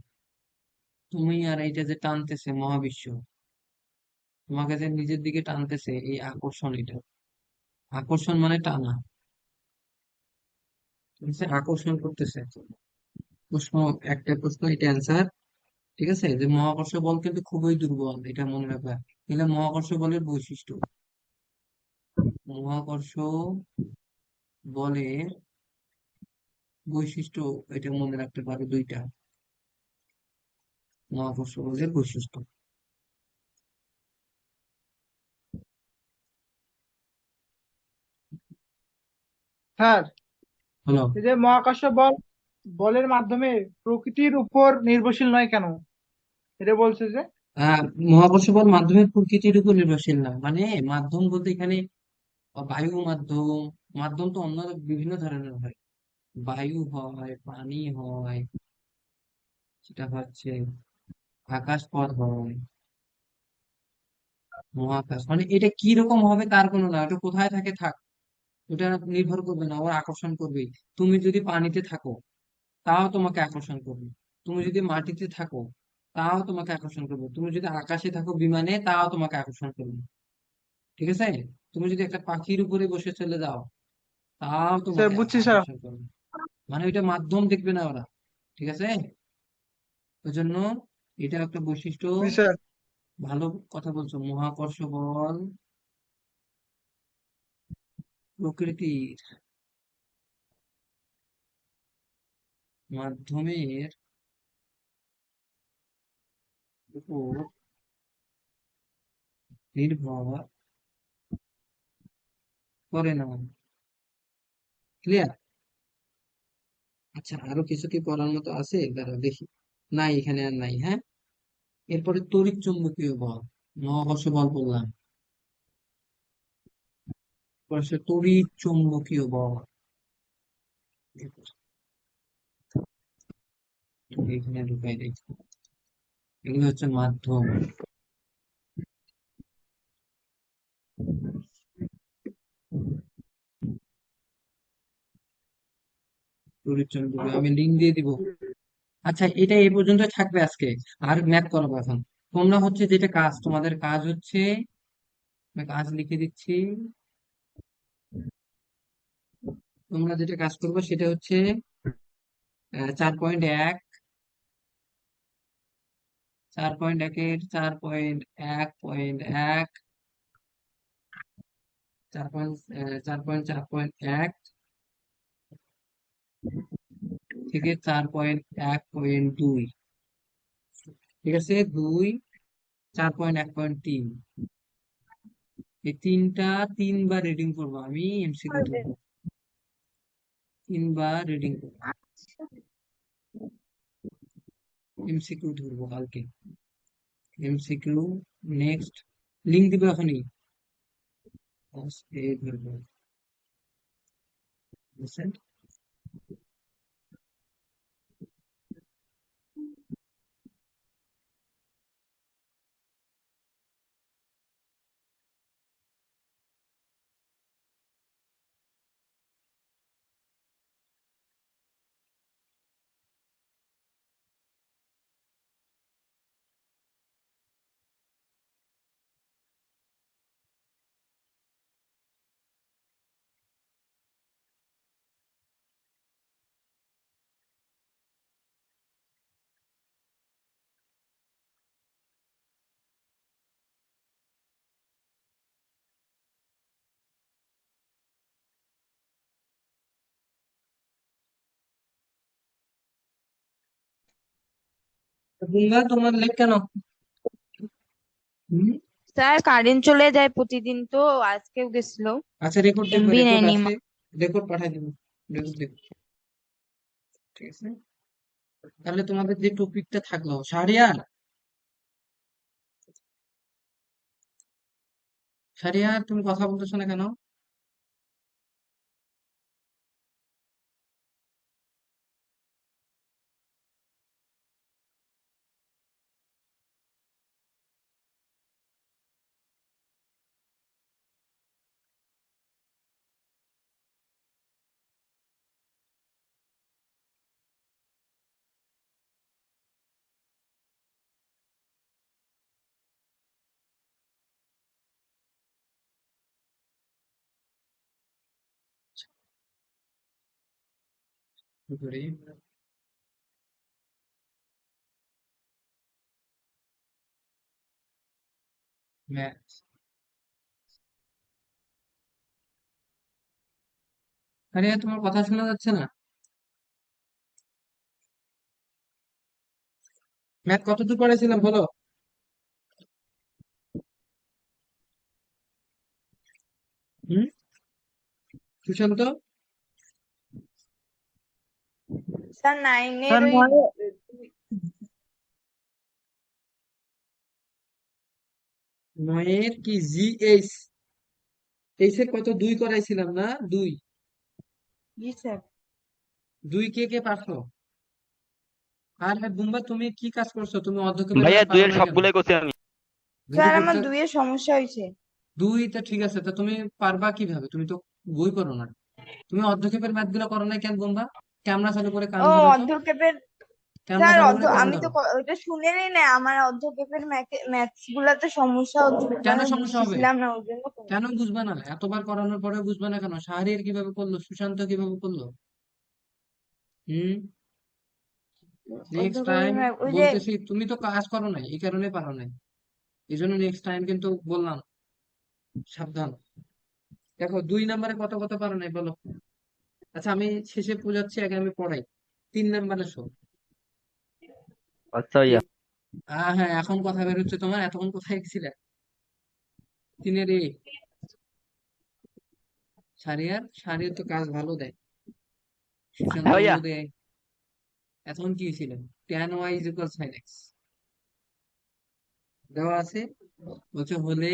তুমি আর এইটা যে টানতেছে মহাবিশ্ব, তোমাকে যে নিজের দিকে টানতেছে, এই আকর্ষণ, এটা আকর্ষণ মানে টানা, ঠিক আছে? আকর্ষণ করতেছে। প্রশ্ন, একটা প্রশ্ন, এটা অ্যান্সার, ঠিক আছে? যে মহাকর্ষ বল কিন্তু খুবই দুর্বল, এটা মনে রাখবা। এটা মহাকর্ষ বলের বৈশিষ্ট্য, মহাকর্ষ বলের বৈশিষ্ট্য, এটা মনে রাখতে পারো দুইটা, মহাকর্ষ বলের বৈশিষ্ট্য। স্যার, হলো, এই যে মহাকর্ষ বলের মাধ্যমে প্রকৃতির উপর নির্ভরশীল নয় কেন, এটা বলছে যে। আহ মহাকর্ষ বল মাধ্যমের প্রকৃতির উপর নির্ভরশীল না, মানে মাধ্যম বলতে এখানে বায়ু মাধ্যম, মাধ্যম তো অন্য বিভিন্ন ধরনের হয়, বায়ু হয়, পানি হয়, সেটা হচ্ছে আকাশ পথ হয়, মহাকাশ, মানে এটা কি রকম হবে তার কোনো না, ওটা কোথায় থাকে থাক, ওটা নির্ভর করবে না, ওর আকর্ষণ করবেই। তুমি যদি পানিতে থাকো তাও তোমাকে আকর্ষণ করবে, তুমি যদি মাটিতে থাকো তাও তোমাকে আকর্ষণ করবে, তুমি যদি আকাশে থাকো বিমানে তাও তোমাকে আকর্ষণ করবে, ঠিক আছে? তুমি যদি একটা পাখির উপরে বসে চলে যাও তাও স্যার তোমাকে বুঝছি স্যার। আকর্ষণ করবে, মানে ওইটা মাধ্যম দেখবে না ওরা, ঠিক আছে? ওই জন্য এটা একটা বৈশিষ্ট্য। জি স্যার। ভালো কথা বলছো, মহাকর্ষ বল প্রকৃতির মাধ্যমের উপর নির্ভর করে না। ক্লিয়ার? আচ্ছা, আরো কিছু কি পড়ার মতো আছে? দাঁড়া দেখি, নাই এখানে আর নাই, হ্যাঁ। এরপরে তড়িৎ চুম্বকীয় বল, মহাকর্ষ বল বললাম, এরপর আসে তড়িৎ চুম্বকীয় বল, এখানে ঢুকাই দিই। এগুলো হচ্ছে মাধ্যম। পরিচয় আমি লিঙ্ক দিয়ে দিব। আচ্ছা, এটা এই পর্যন্ত থাকবে আজকে। আর ম্যাথ করাবো এখন। তোমরা হচ্ছে যেটা কাজ, তোমাদের কাজ হচ্ছে, আমি কাজ লিখে দিচ্ছি। তোমরা যেটা কাজ করবে সেটা হচ্ছে 4.1, 4.1-এর 4.1.1, 4.1 থেকে 4.1.2, ঠিক আছে, 2, 4.1.3, এই তিনটা 3 বার রিডিং করবো, আমি এমসিকিউ ধরবো, 3 বার রিডিং করবো, আচ্ছা, এমসিকিউ ধরবো কালকে, এমসিকিউ। নেক্সট লিঙ্ক দিবে এখনই, এই ধরবো, বুঝছেন? বুঙ্গা, তোমার লেখ কেন? হুম? স্যার কারেন্ট চলে যায় প্রতিদিন, তো আজকেও গেছিল। আচ্ছা, রেকর্ড দেখবো, এমবি রেকর্ড নেয়নি আছে, রেকর্ড পাঠাই দেবো, রেকর্ড দেখবো, ঠিক আছে। তাহলে তোমাদের যে টপিকটা থাকলো, শাহরিয়ার, শাহরিয়ার তুমি কথা বলতেছো না কেন? কি করি? ম্যাথ। শাহরিয়ার, তোমার কথা শোনা যাচ্ছে না। ম্যাথ কতদূর পড়েছিলাম বলো? হুম? সুশান্ত, স্যার নাইনের স্যার ওই নয়। 9-এর কি জিএইচ, এইচ এর কত 2 করাইছিলাম না? 2, জি স্যার। 2 কে কে পারছো? আর হ্যাঁ বুম্বা, তুমি কি কাজ করছো? তুমি অর্ধক্ষেপের ভাইয়া ম্যাথ পারো দুইয়ের না কেন? সবগুলাই করছি আমি। Very sir good. আমার দুইয়ের সমস্যা হয়েছে। 2 তা ঠিক আছে, তা তুমি পারবা কিভাবে? তুমি তো বই করো না। তুমি অর্ধক্ষেপের ম্যাথ গুলো করো না কেন বুম্বা? ক্যামেরা চালু করে কান ও ধরো তো, অর্ধক্ষেপের। ক্যামেরা স্যার চালু করে কান আমি তো ধরো। ওইটা শুনেনই না, আমার অর্ধক্ষেপের ম্যাথস গুলাতে সমস্যা হচ্ছিল, তো কেন আমি সমস্যা হবে? বুঝতেছিলাম না, ওই জন্য কেন বুঝবে না? এতবার করানোর পরে বুঝবে না কেন? শাহরিয়ার কিভাবে করলো, সুশান্ত কিভাবে করলো? হুম? নেক্সট অর্ধক্ষেপের টাইম ওই যে বলতেছি, তুমি তো কাজ করো নাই, এই কারণে পারো নাই। এই জন্য নেক্সট টাইম কিন্তু বললাম, সাবধান। দেখো 2 নম্বরে কত কত পারো নাই বলো? আচ্ছা, আমি শেষে বোঝাচ্ছি, আগে আমি পড়াই। 3 নম্বরে শো। আচ্ছা ভাইয়া। হ্যাঁ, এখন কথা বের হচ্ছে তোমার, এতক্ষণ কোথায় গেছিলে? 3-এর শাহরিয়ার, শাহরিয়ার তো কাজ ভালো দেয়, হ্যাঁ সুশান্ত ভাইয়া। দেয়। এখন কি ছিল? tan y = sin x দেওয়া আছে, বলছে হলে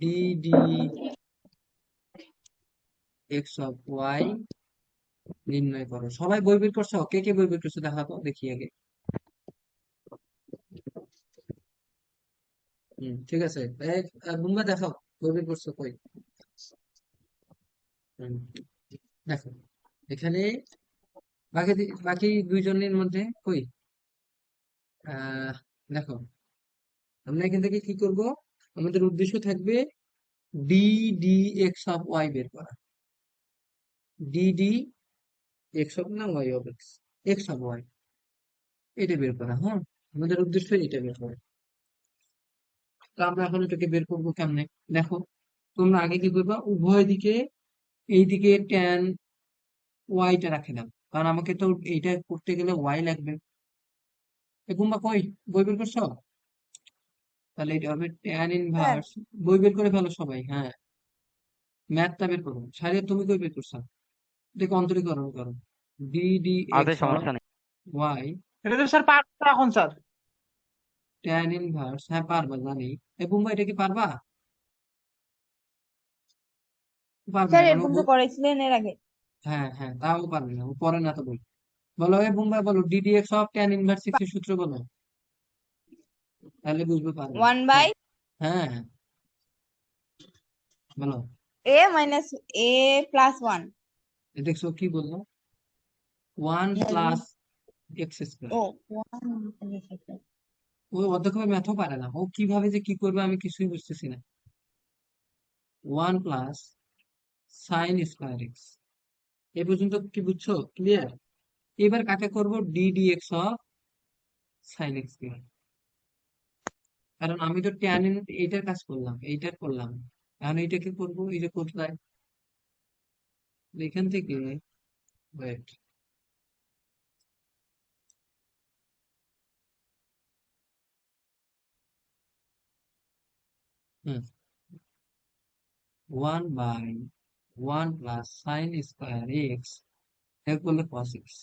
d d x of y নির্ণয় করো। সবাই বই বের করছো? কে কে বই বের করছো দেখাতো দেখি আগে। ঠিক আছে। এই, বুম্বা দেখাও, বই বের করছো কই? হুম, দেখো এখানে বাকি দুইজনের মধ্যে কই, আহ দেখো, আমরা এখান থেকে কি করব, আমাদের উদ্দেশ্য থাকবে D D x of Y বের করা। ডি ডি এক্স অফ না Y of X, X of Y, এটা বের করা। হ্যাঁ, আমাদের উদ্দেশ্য এটা বের করা। তো আমরা এখন এটাকে বের করবো কেমনে, দেখো। তোমরা আগে কি করবা, উভয় দিকে এইদিকে ট্যান ওয়াইটা রাখে দাও, কারণ আমাকে তো এইটা করতে গেলে ওয়াই লাগবে। এ বুম্বা কই, বই বের করছো? তাহলে এটা হবে ট্যান স্যার ইনভার্স। বই বের করে ফেলো সবাই, হ্যাঁ। ম্যাথটা বের করো, সারিয়া তুমি কই বের করছো? এটাকে অন্তরীকরণ করো। ডি ডি আছে, এক্স অফ সমস্যা নেই। ওয়াই এটা তো স্যার পারবো না এখন স্যার। ট্যান ইনভার্স, হ্যাঁ পারবা জানি। এ বুম্বা এটা কি পারবা? পারবে না স্যার কারণ এরকম তো করেছিলেন এর আগে। হ্যাঁ হ্যাঁ, তাও পারবে না, ও পরে না তো বই। বলো এ বুম্বা, বলো ddx of tan inverse six এর সূত্র বলো, তাহলে বুঝবে পারবে। 1/, হ্যাঁ হ্যাঁ হ্যাঁ, বলো। a minus a plus 1। এ দেখছো কি বললো, ওয়ান প্লাস এক্স স্কোয়ার। ও 1 ও অধ্যক্ষ ম্যাথও পারে না, ও কিভাবে যে কি করবে আমি কিছুই বুঝতেছি না। One plus sine square x, এই পর্যন্ত কি বুঝছো, ক্লিয়ার? এবার কাকে করবো, d D x of sine x square, কারণ আমি তো ট্যান এইটার কাজ করলাম, এইটার করলাম। এখন এইটাকে করবো, এই যে কোথায়, এখান থেকে, wait, hmm, one by one plus sine square X, এক করলে কস এক্স।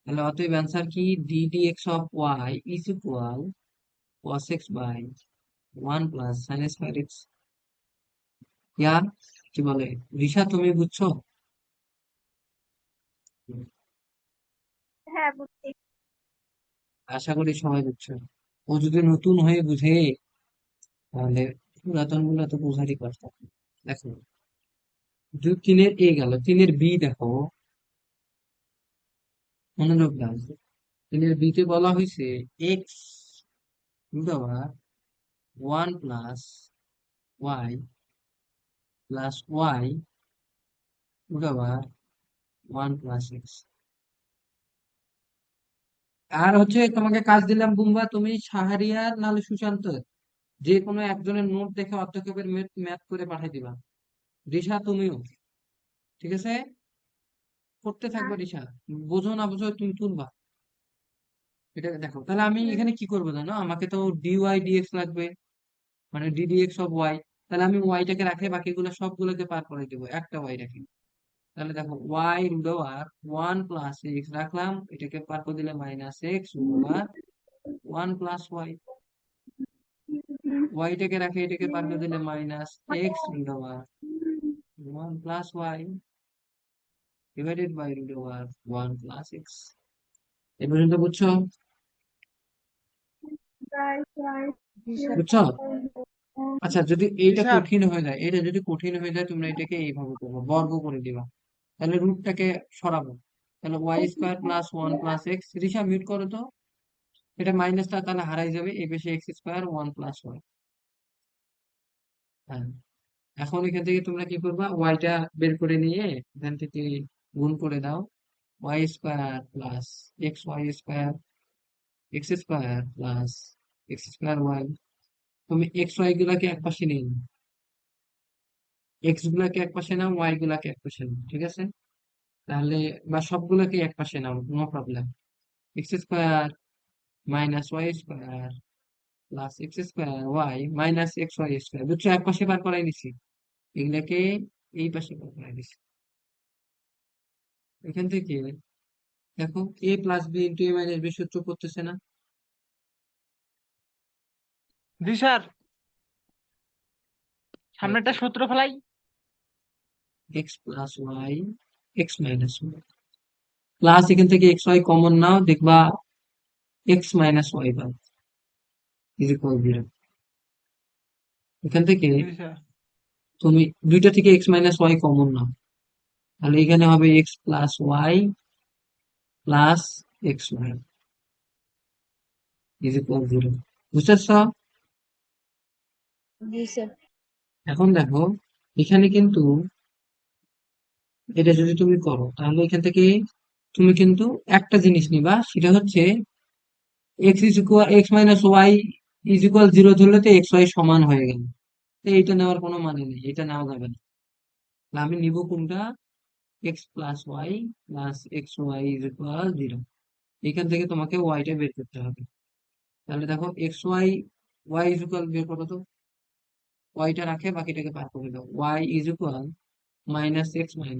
তাহলে অতএব অ্যান্সার কি, D D x of Y is equal cos X by one plus sine square X. ইয়ার, কি বলে, রিশা তুমি বুঝছো? হ্যাঁ, বুঝছি। আশা করি সবাই বুঝছো। ও যদি নতুন হয়ে বুঝে, তাহলে পুরাতন গুলো তো বোঝারই কথা। দেখো, তিনের এ গেল, তিনের বি দেখো, মনোযোগ দাও। তিনের বি তে বলা হয়েছে এক্স দেওয়া one plus Y plus Y দেওয়া ওয়ান প্লাস এক্স। আর হচ্ছে তোমাকে কাজ দিলাম বুম্বা, তুমি শাহরিয়ার নাহলে সুশান্ত, যে কোনো একজনের নোট দেখে অধ্যক্ষের ম্যাথ করে পাঠিয়ে দিবা। রিশা তুমিও, ঠিক আছে? করতে থাকবে রিশা, বোঝো না বোঝো তুমি তুলবা। এটা দেখো, তাহলে আমি এখানে কি করবো জানো, আমাকে তো ডিওয়াই ডিএক্স লাগবে, মানে ডিডিএক্স অফ ওয়াই। তাহলে আমি ওয়াইটাকে রাখে বাকিগুলো সবগুলোকে পার করে দেবো, একটা ওয়াই রাখি। তাহলে দেখো Y root over one plus X রাখলাম, এটাকে পার করে দিলে minus X root over one plus Y. ওয়াইটাকে রাখে এটাকে পার করে দিলে minus X root over one plus Y divided by root over one plus X. এ পর্যন্ত বুঝছো? বুঝছো? আচ্ছা, যদি জি এইটা স্যার। কঠিন হয়ে যায়, এটা যদি কঠিন হয়ে যায়, তোমরা এটাকে এইভাবে করবো, বর্গ করে দিবা। তাহলে রুটটাকে সরাবো, তাহলে Y square plus one plus X. রিসা মিউট করো তো, এটা মাইনাসটা তাহলে হারাই যাবে, এই বেশি X square one plus Y. হ্যাঁ, এখন এখান থেকে তোমরা কি করবা, ওয়াইটা বের করে নিয়ে এখান থেকে গুণ করে দাও। Y square plus X Y square, X square plus X square Y. তুমি এক্স ওয়াই গুলাকে এক পাশে নিয়ে নাও, এক্স গুলাকে এক পাশে নাও, ওয়াই গুলাকে এক পাশে নাও, ঠিক আছে? তাহলে বা সবগুলোকে এক পাশে নাও, no problem. X square minus Y square plus X square Y minus X Y square, বুঝছো? এক পাশে বার করাই দিছি, এগুলাকে এই পাশে বার করাই দিছি। এখান থেকে দেখো, A plus B into A minus B সূত্র করতেছে না? জি স্যার, সামনে একটা সূত্র ফেলাই। X plus Y X minus Y plus এখান থেকে এক্স ওয়াই কমন নাও, দেখবা এক্স মাইনাস ওয়াই পাবে ইজ ইকুয়াল 0। এখান থেকে জি স্যার। তুমি দুইটা থেকে এক্স মাইনাস ওয়াই কমন নাও, তাহলে এখানে হবে X plus Y plus X Y is equal 0। বুঝতেছ? জি স্যার। এখন দেখো এখানে কিন্তু এটা যদি তুমি করো তাহলে এখান থেকে তুমি কিন্তু একটা জিনিস নিবা, সেটা হচ্ছে X is equal x minus Y is equal 0 ধরলে তো এক্স ওয়াই সমান হয়ে গেল। তো এইটা নেওয়ার কোনো মানে নেই, এটা নেওয়া যাবে না। তাহলে আমি নিব কোনটা? X plus Y plus X Y is equal 0। এখান থেকে তোমাকে ওয়াইটা বের করতে হবে। তাহলে দেখো X Y Y is equal বের করো তো, ওয়াইটা রাখে বাকিটাকে পার করে দাও। Y is equal minus X Y,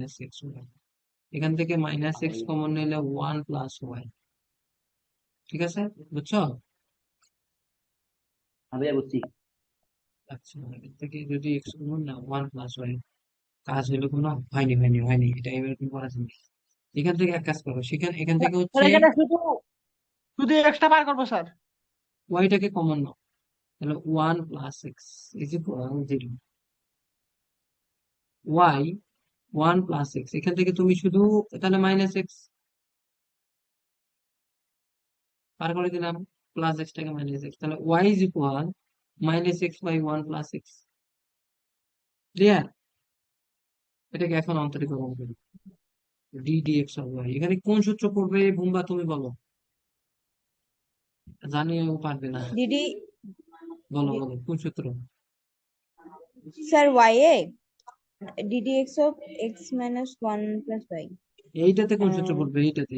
এখান থেকে মাইনাস এক্স কমন নিলে 1 প্লাস ওয়াই। ঠিক আছে, বুঝছো? আমি বুঝছি। আচ্ছা, এর থেকে যদি এক্স কমন না 1 প্লাস ওয়াই, কাজ হলো কোনো হয়নি, এটা এরকম করা জিনিস। এখান থেকে এক কাজ করো, এখান থেকে স্যার হচ্ছে এখানে শুধু শুধু এক্সট্রা বার করবো স্যার। ওয়াইটাকে কমন নাও, তাহলে 1 plus X is equal 0। Y 1 plus X, এখান থেকে তুমি শুধু তাহলে মাইনাস এক্স পার করে দিলাম, প্লাস এক্সটাকে মাইনাস এক্স, তাহলে Y is equal minus X by 1 plus X. Clear? এটাকে এখন অন্তরীকরণ করি, D D x of Y. এখানে কোন সূত্র পড়বে বুম্বা, তুমি বলো, জানিও পারবে না। ডিডি বলো বলো কোন সূত্র? Sir Y A DD X of X minus one plus Y. এইটাতে কোন সূত্র পড়বে? এইটাতে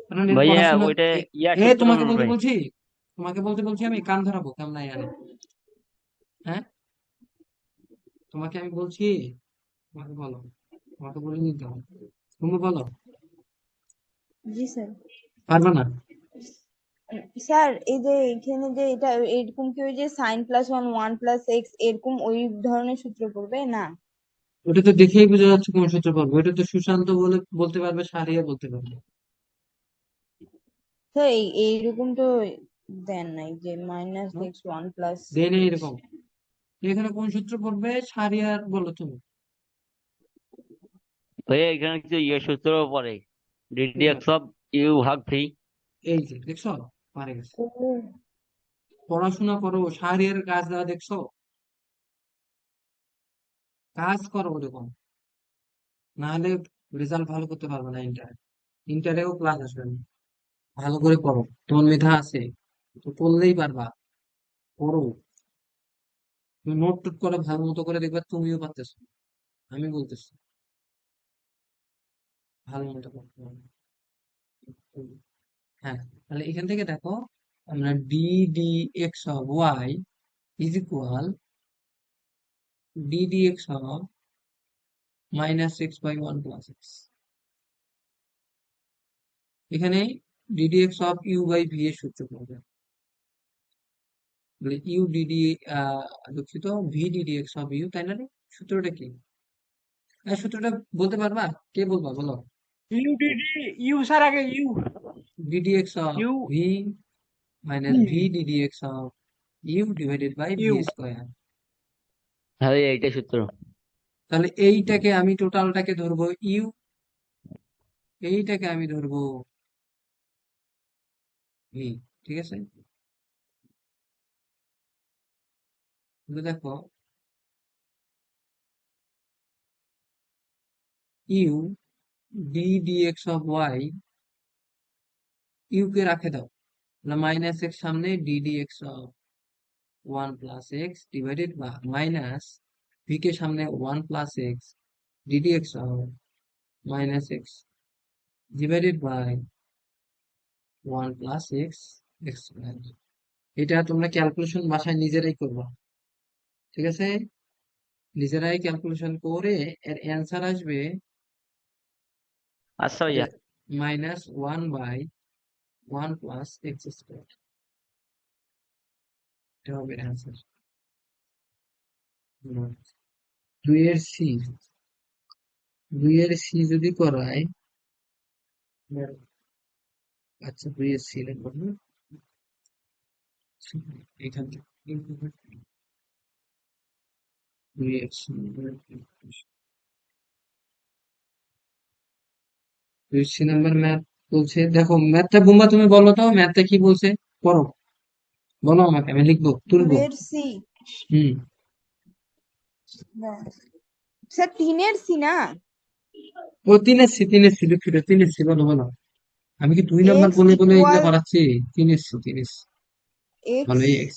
কারণ এর ভাইয়া পড়াশোনা ওইটা এ- ইয়ার এ সূত্র তোমাকে বলতে ভাই। বলছি, আমি কান ধরাবো কেমন আরে? হ্যাঁ, তোমাকে আমি বলছি, তোমাকে বলো, তোমাকে বলে নিতে হবে, তুমি বলো, জি স্যার। পারবে না? স্যার এই যে এখানে যে এটা এরকম কি ওই যে sine plus one one plus X এরকম ওই ধরনের সূত্র পড়বে না? ওটা তো দেখেই বোঝা যাচ্ছে কোন সূত্র পড়বে, ওটা তো সুশান্ত বলে বলতে পারবে, সারিয়া বলতে পারবে। স্যার এইরকম তো দেন নাই যে মাইনাস হুম? এক্স ওয়ান প্লাস দেয় না এক্স। এরকম। এখানে কোন সূত্র পড়বে সারিয়ার বলো তুমি। ভাইয়া এখানে কিছু ইয়ে সূত্র পড়ে, কি ডিডিএক্স বলে? অফ ইউ ভাগ ভি। এই যে দেখছো, পারে গেছে। পড়াশোনা করো, সারিয়ার কাজ দেওয়া দেখছো, কাজ করো ওরকম, না হলে রেজাল্ট ভালো করতে পারবে না। ইন্টারেও ক্লাস আসবে না। ভালো করে পড়ো, তোমার মেধা আছে, তো পড়লেই পারবা। পড়ো, তুমি নোট টোট করে ভালো মতো করে দেখবা তুমিও পারতেছো, আমি বলতেছি ভালো মতো করতে হবে। হ্যাঁ, তাহলে এখান থেকে দেখো আমরা D D x of Y is equal D D x of minus X by 1 plus X. এখানে D D X of U by V এর সূত্র পাবে, বলে ইউ ডিডি দুঃখিত, V DD X of U, তাই না রে? সূত্রটা কি? সূত্রটা বলতে পারবা? কে বলবা বলো? ইউডিডি ইউ স্যার আগে U DD X of U V minus V DD X of U divided by V U square. হ্যাঁ ভাইয়া এইটাই সূত্র। তাহলে এইটাকে আমি টোটালটাকে ধরবো ইউ, এইটাকে আমি ধরবো ভি। ঠিক আছে, তাহলে দেখো U D D x of Y, U কে রাখে দাও, মাইনাস এক্স সামনে D D X of 1 plus X divided by minus V কে সামনে 1 plus X D D X of minus X divided by 1 plus X X square. এটা তোমরা calculation বাসায় নিজেরাই করবা, ঠিক আছে? নিজেরাই ক্যালকুলেশন করে এর অ্যান্সার আসবে আচ্ছা ভাইয়া। Minus 1 by 1 plus X square. এটা হবে অ্যান্সার 2 এর সি। দুইয়ের সি যদি করায়, আচ্ছা দুইয়ের সি লিখবো না, এখান থেকে দুইয়ের সি, দুই সি নাম্বার ম্যাথ বলছে। দেখো ম্যাথটা বুম্বা তুমি বলো তো ম্যাথটা কি বলছে, পড়ো, বলো আমাকে, আমি লিখবো তুলবো। টুয়ের সি, হুম। স্যার তিনের সি না, ও তিনের সি দুঃখিত, তিনের সি, বলো বলো। আমি কি দুই নাম্বার এক্স বলে বলে এগুলো ইকুয়াল করাচ্ছি? তিনের সি এক্স বলো, X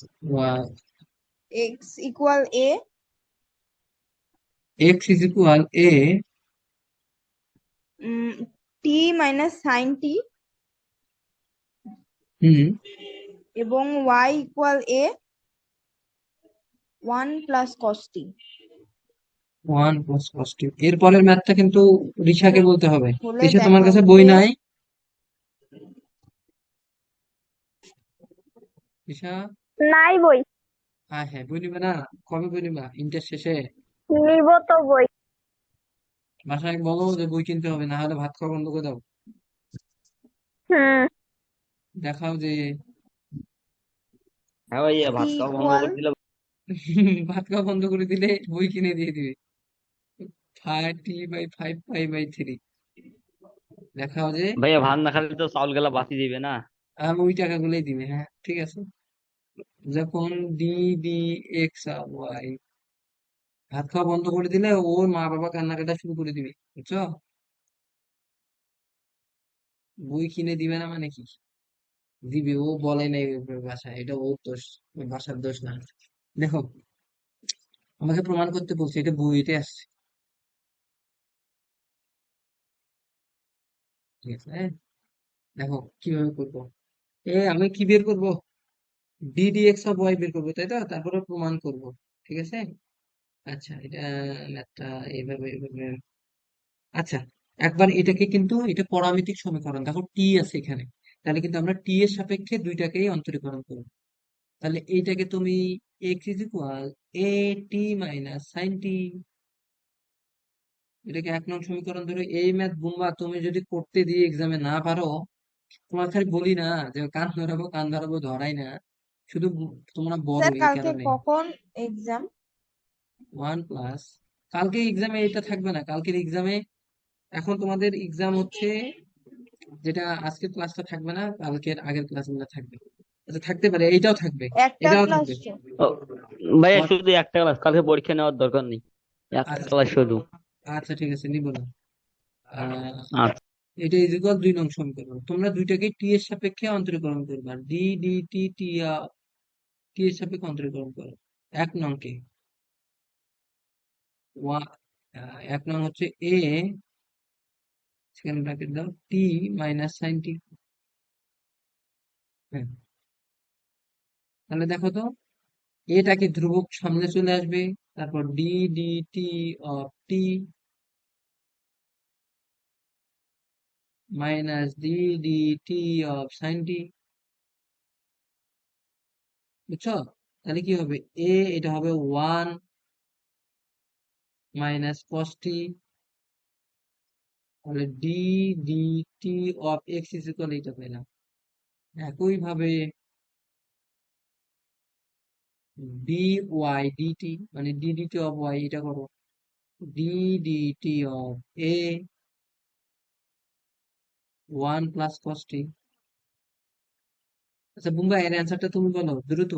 X equal A, X is equal A, T minus sine T, hmm, এবং Y equal A, one plus cos T. One plus cos T. এর পরের ম্যাথটা কিন্তু রিশাকে বলতে হবে। হলে রিশা তোমার দেখা কাছে বই যাবে নাই? রিশা, নাই বই। হ্যাঁ হ্যাঁ, বই নিবে না? কবে বই নিবা, ইন্টার শেষে? নিব তো বই। বাসায় বলো যে বই কিনতে হবে, না হলে ভাত খাওয়া বন্ধ করে দাও। হুম। দেখাও যে হ্যাঁ ভাইয়া, টি ভাত খাওয়া বন্ধ ইকুয়াল, করে দিলে। ভাত খাওয়া বন্ধ করে দিলে বই কিনে দিয়ে দিবে। 5t/5π/3, দেখাও যে ভাইয়া ভাত না খালে তো চাউল গেলা বাতি দিবে না। আমি ওই টাকাগুলোই দিবে। হ্যাঁ ঠিক আছে। যখন ডি ডি এক্স আর ওয়াই, ভাত খাওয়া বন্ধ করে দিলে ওর মা বাবা কান্নাকাটা শুরু করে দিবে, বুঝছো? বই কিনে দিবে না মানে কি, দিবে। ও বলে নাই ওই বাসায়, এটা ওর দোষ, ওই বাসার দোষ না। দেখো, আমাকে প্রমাণ করতে বলছে, এটা বইতে আসছে, ঠিক আছে? হ্যাঁ, দেখো কিভাবে করবো। আমি কি বের করবো, d D x of Y বের করবো, তাই তো? তারপরে প্রমাণ করব, ঠিক আছে? আচ্ছা, এটা ম্যাথটা এইভাবে এইভাবে, আচ্ছা, একবার এটাকে কিন্তু, এটা পরামিতিক সমীকরণ, দেখো টি আছে এখানে, তাহলে কিন্তু আমরা টি এর সাপেক্ষে দুইটাকেই অন্তরীকরণ করব। তাহলে এইটাকে তুমি X is equal A T minus sine T, এটাকে 1 নং সমীকরণ ধরো। এই ম্যাথ বুম্বা তুমি যদি করতে দিয়ে এক্সামে না পারো, তোমার খালি বলি না যে কান ধরাবো, ধরাই না, শুধু তোমরা বলো স্যার এই কালকে কারণে। কখন এক্সাম? ওয়ান প্লাস, কালকে এক্সামে এটা থাকবে না, কালকের এক্সামে, এখন তোমাদের এক্সাম হচ্ছে, যেটা আজকের ক্লাসটা থাকবে না, কালকের আগের ক্লাসগুলো থাকবে। আচ্ছা থাকতে পারে, এইটাও থাকবে, একটা এটাও ক্লাস থাকবে। তো। ও, ভাইয়া ওয়ান, শুধু একটা ক্লাস, কালকে পরীক্ষা নেওয়ার দরকার নেই, একটা আচ্ছা, ক্লাস শুধু। আচ্ছা ঠিক আছে, নিব না। আহ আচ্ছা। এটা ইজ ইকুয়াল 2 নং সমীকরণ, তোমরা দুইটাকে টি এর সাপেক্ষে অন্তরীকরণ করবে, ডি ডি টি টি টি এর সাপেক্ষে অন্তরীকরণ করো। 1 নং কে ওয়া 1 নং হচ্ছে এ, সেখানে ব্র্যাকেট দাও, টি মাইনাস সাইন টি। হ্যাঁ, তাহলে দেখো তো, এটাকে ধ্রুবক সামনে চলে আসবে, তারপর D D T of T minus D D T of sine T, বুঝছো? তাহলে কি হবে, এটা হবে 1 মাইনাস কস টি, তাহলে D D T of X is equal, এটা পেলাম। একই ভাবে ডি ওয়াই ডিটি, মানে ডি ডিটি অফ ওয়াই, এটা করো, D D T of A, 1 plus cos T. আচ্ছা বুম্বা, এর অ্যান্সারটা তুমি বলো দ্রুত,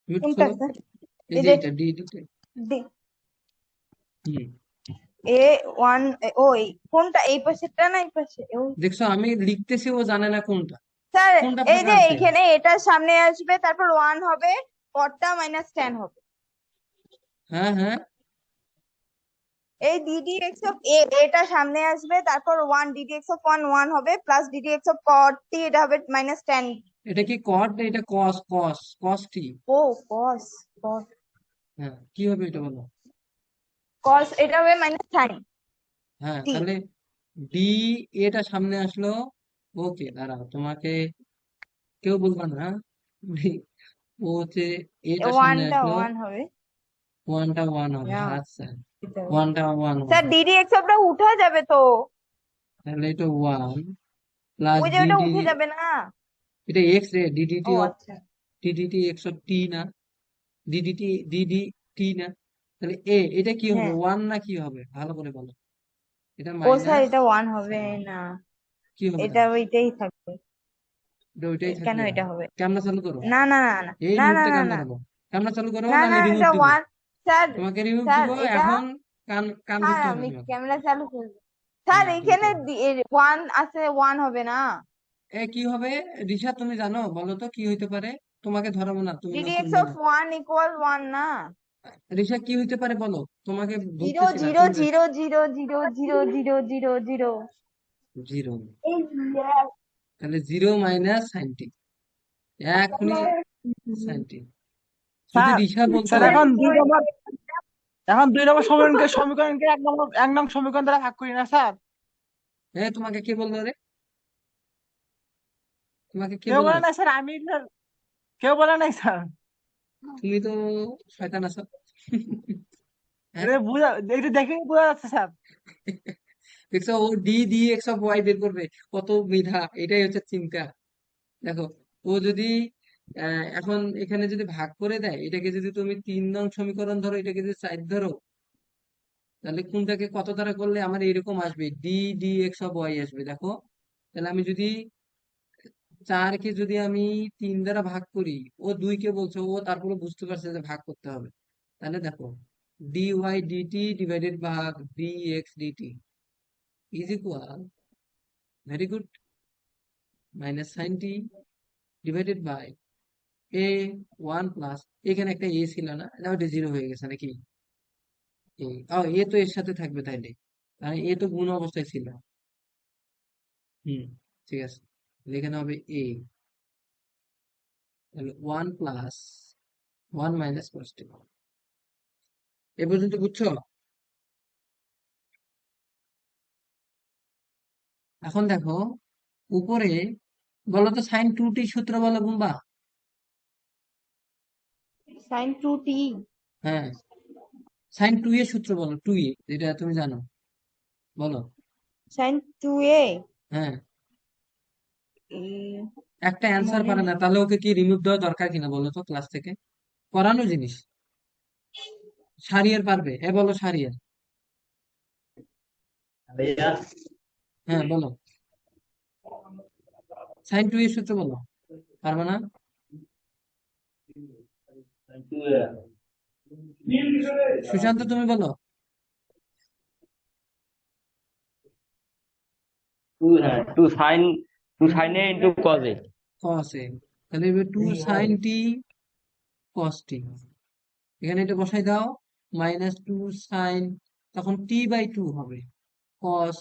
মিউট কোনটা খোলো। স্যার? এই এই যে যে এটা ডি ডিটি। হুম, এ ওয়ান, ওই কোনটা, এই পাশেরটা না এই পাশে? ও দেখছো আমি লিখতেছি, ও জানে না কোনটা, স্যার, কোনটা এই ফাঁকা যে আছে। এখানে এটা সামনে আসবে, তারপর ওয়ান হবে, পরটা মাইনাস টেন হবে। হ্যাঁ হ্যাঁ, এই ডিডি এক্স অফ এ, এটা সামনে আসবে, তারপর one DD X of one one হবে, প্লাস ডিডি এক্স অফ কট টি, এটা হবে মাইনাস টেন। এটা কি কট, এটা কস, কস টি। ও কস, কস, হ্যাঁ, কি হবে এটা বলো। কস এটা হবে মাইনাস সাইন হ্যাঁ, টি। তাহলে ডি, এটা সামনে আসলো। ওকে, দাঁড়াও, তোমাকে কেউ বলবা না, হ্যাঁ? ও হচ্ছে এটা সামনে ওয়ানটা আসলো, ওয়ান হবে। ওয়ানটা ওয়ান হবে, Yeah, আচ্ছা ওয়ানটা ওয়ান স্যার হবে, ডিডি এক্সপটা উঠা যাবে তো? তাহলে এটা ওয়ান প্লাস ওই যে ওটা ডিডি, উঠে যাবে না? এটা এক্স রে, ডিডিটি ও অফ, আচ্ছা। ডিডিটি এক্স অফ টি না, ডিডিটি ডিডি টি না, তাহলে এটা কি হবে, হ্যাঁ, ওয়ান না কি হবে ভালো করে বলো, এটা ও স্যার মাইনাস এটা ওয়ান হবে না, কি হবে এটা তাহলে, ওইটাই থাকবে। এটা ওইটাই কেন থাকবে, এটা হবে? ক্যামেরা চালু করো, না না না না এই না না মুহূর্তে না কাম না দেখাবো, ক্যামেরা চালু করো না নাহলে না রিমুভ এটা দিব, ওয়ান। স্যার, তোমাকে রিমুভ স্যার দিব এটা, এখন, কান কান স্যার ধরতে হবে আমি তোমাকে, ক্যামেরা চালু করবো। স্যার হ্যাঁ এখানে করতে, ওয়ান আছে, ওয়ান হবে না। কি হবে, রিশা তুমি জানো বলো তো কি হইতে পারে, তোমাকে ধরাবো না, তুমি ডিডি নতুন এক্স অফ মানুষ, ওয়ান ইকুয়াল ওয়ান না? রিশা কি হইতে পারে বলো, তোমাকে জিরো ধরতেছি না, জিরো তুমি zero zero zero zero zero zero zero. Zero, তাহলে জিরো মাইনাস সাইনটি, এখনই সাইনটি, যদি স্যার, রিশা বলতো, স্যার এখন 2 নম্বর সমীকরণকে 1 নং সমীকরণ দ্বারা ভাগ করি না স্যার? তোমাকে কে বললো রে, তোমাকে কে কেউ বললো, বলে নাই স্যার, আমি স্যার, কেউ বলে নাই স্যার। তুমি তো শয়তান আছো, হ্যাঁ এটা বুঝা, এটা দেখে বোঝা যাচ্ছে স্যার। দেখছো, ও D D x of Y বের করবে, কত মেধা, এটাই হচ্ছে চিন্তা, দেখো, ও যদি এখন এখানে যদি ভাগ করে দেয়, এটাকে যদি তুমি 3 নং সমীকরণ ধরো, এটাকে যদি 4 ধরো, তাহলে কোনটাকে কত দ্বারা করলে আমার এরকম আসবে, d D x of y আসবে, দেখো, তাহলে আমি যদি 4কে যদি আমি 3 দ্বারা ভাগ করি, ও 2কে বলছে, ও তারপরে বুঝতে পারছে যে ভাগ করতে হবে, তাহলে দেখো, ডি ওয়াই ডিটি ডিভাইডেড ভাগ d x dt is equal, very good, minus sine t divided by a one plus, এখানে একটা এ ছিল না, এটা ওটা জিরো হয়ে গেছে নাকি, এ তো এর সাথে থাকবে তাইলে, কারণ এ তো গুণ অবস্থায় ছিল, হুম, ঠিক আছে, তাহলে এখানে হবে এ, তাহলে one plus one minus cos T, এ পর্যন্ত বুঝছো, এখন দেখো উপরে, বলো তো সাইন টু টি সূত্র বলো বুম্বা, সাইন টু টি, হ্যাঁ সাইন টু এর সূত্র বলো, টু এ যেটা তুমি জানো, বলো, সাইন টু এ, হ্যাঁ একটা অ্যান্সার মনে পারে না, নেই। তাহলে ওকে কি রিমুভ দেওয়া দরকার কিনা বলো তো ক্লাস থেকে, পড়ানো জিনিস, সারিয়ার পারবে, বলো সারিয়ার, হ্যাঁ বলো, সাইন টু এর সূত্র বলো, পারবে না, সুশান্ত তুমি বলো, two sine A into cos A. Cos A, তাহলে এবার টু সাইন টি কস টি, এখানে এটা বসাই দাও, মাইনাস টু সাইন, তখন টি বাই টু হবে, কস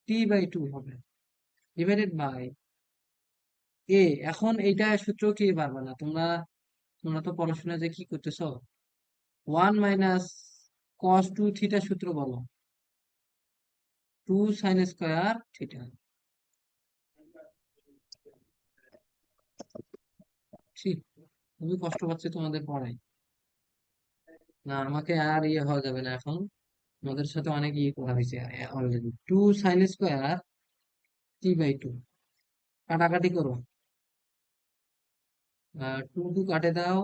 টি বাই টু হবে, ডিভাইডেড বাই এখন এইটা সূত্র কি পারবে না তোমরা, তোমরা তো পড়াশোনা যে কি করতেছো, one minus cos two theta সূত্র বলো, টু সাইন স্কোয়ার থিটা, ঠিক, খুবই কষ্ট পাচ্ছে তোমাদের পড়াই, না আমাকে আর ইয়ে হওয়া যাবে না এখন, তোমাদের সাথে অনেক ইয়ে করা হয়েছে already, two sine square t by two, কাটাকাটি করো, টু টু কাটে দাও,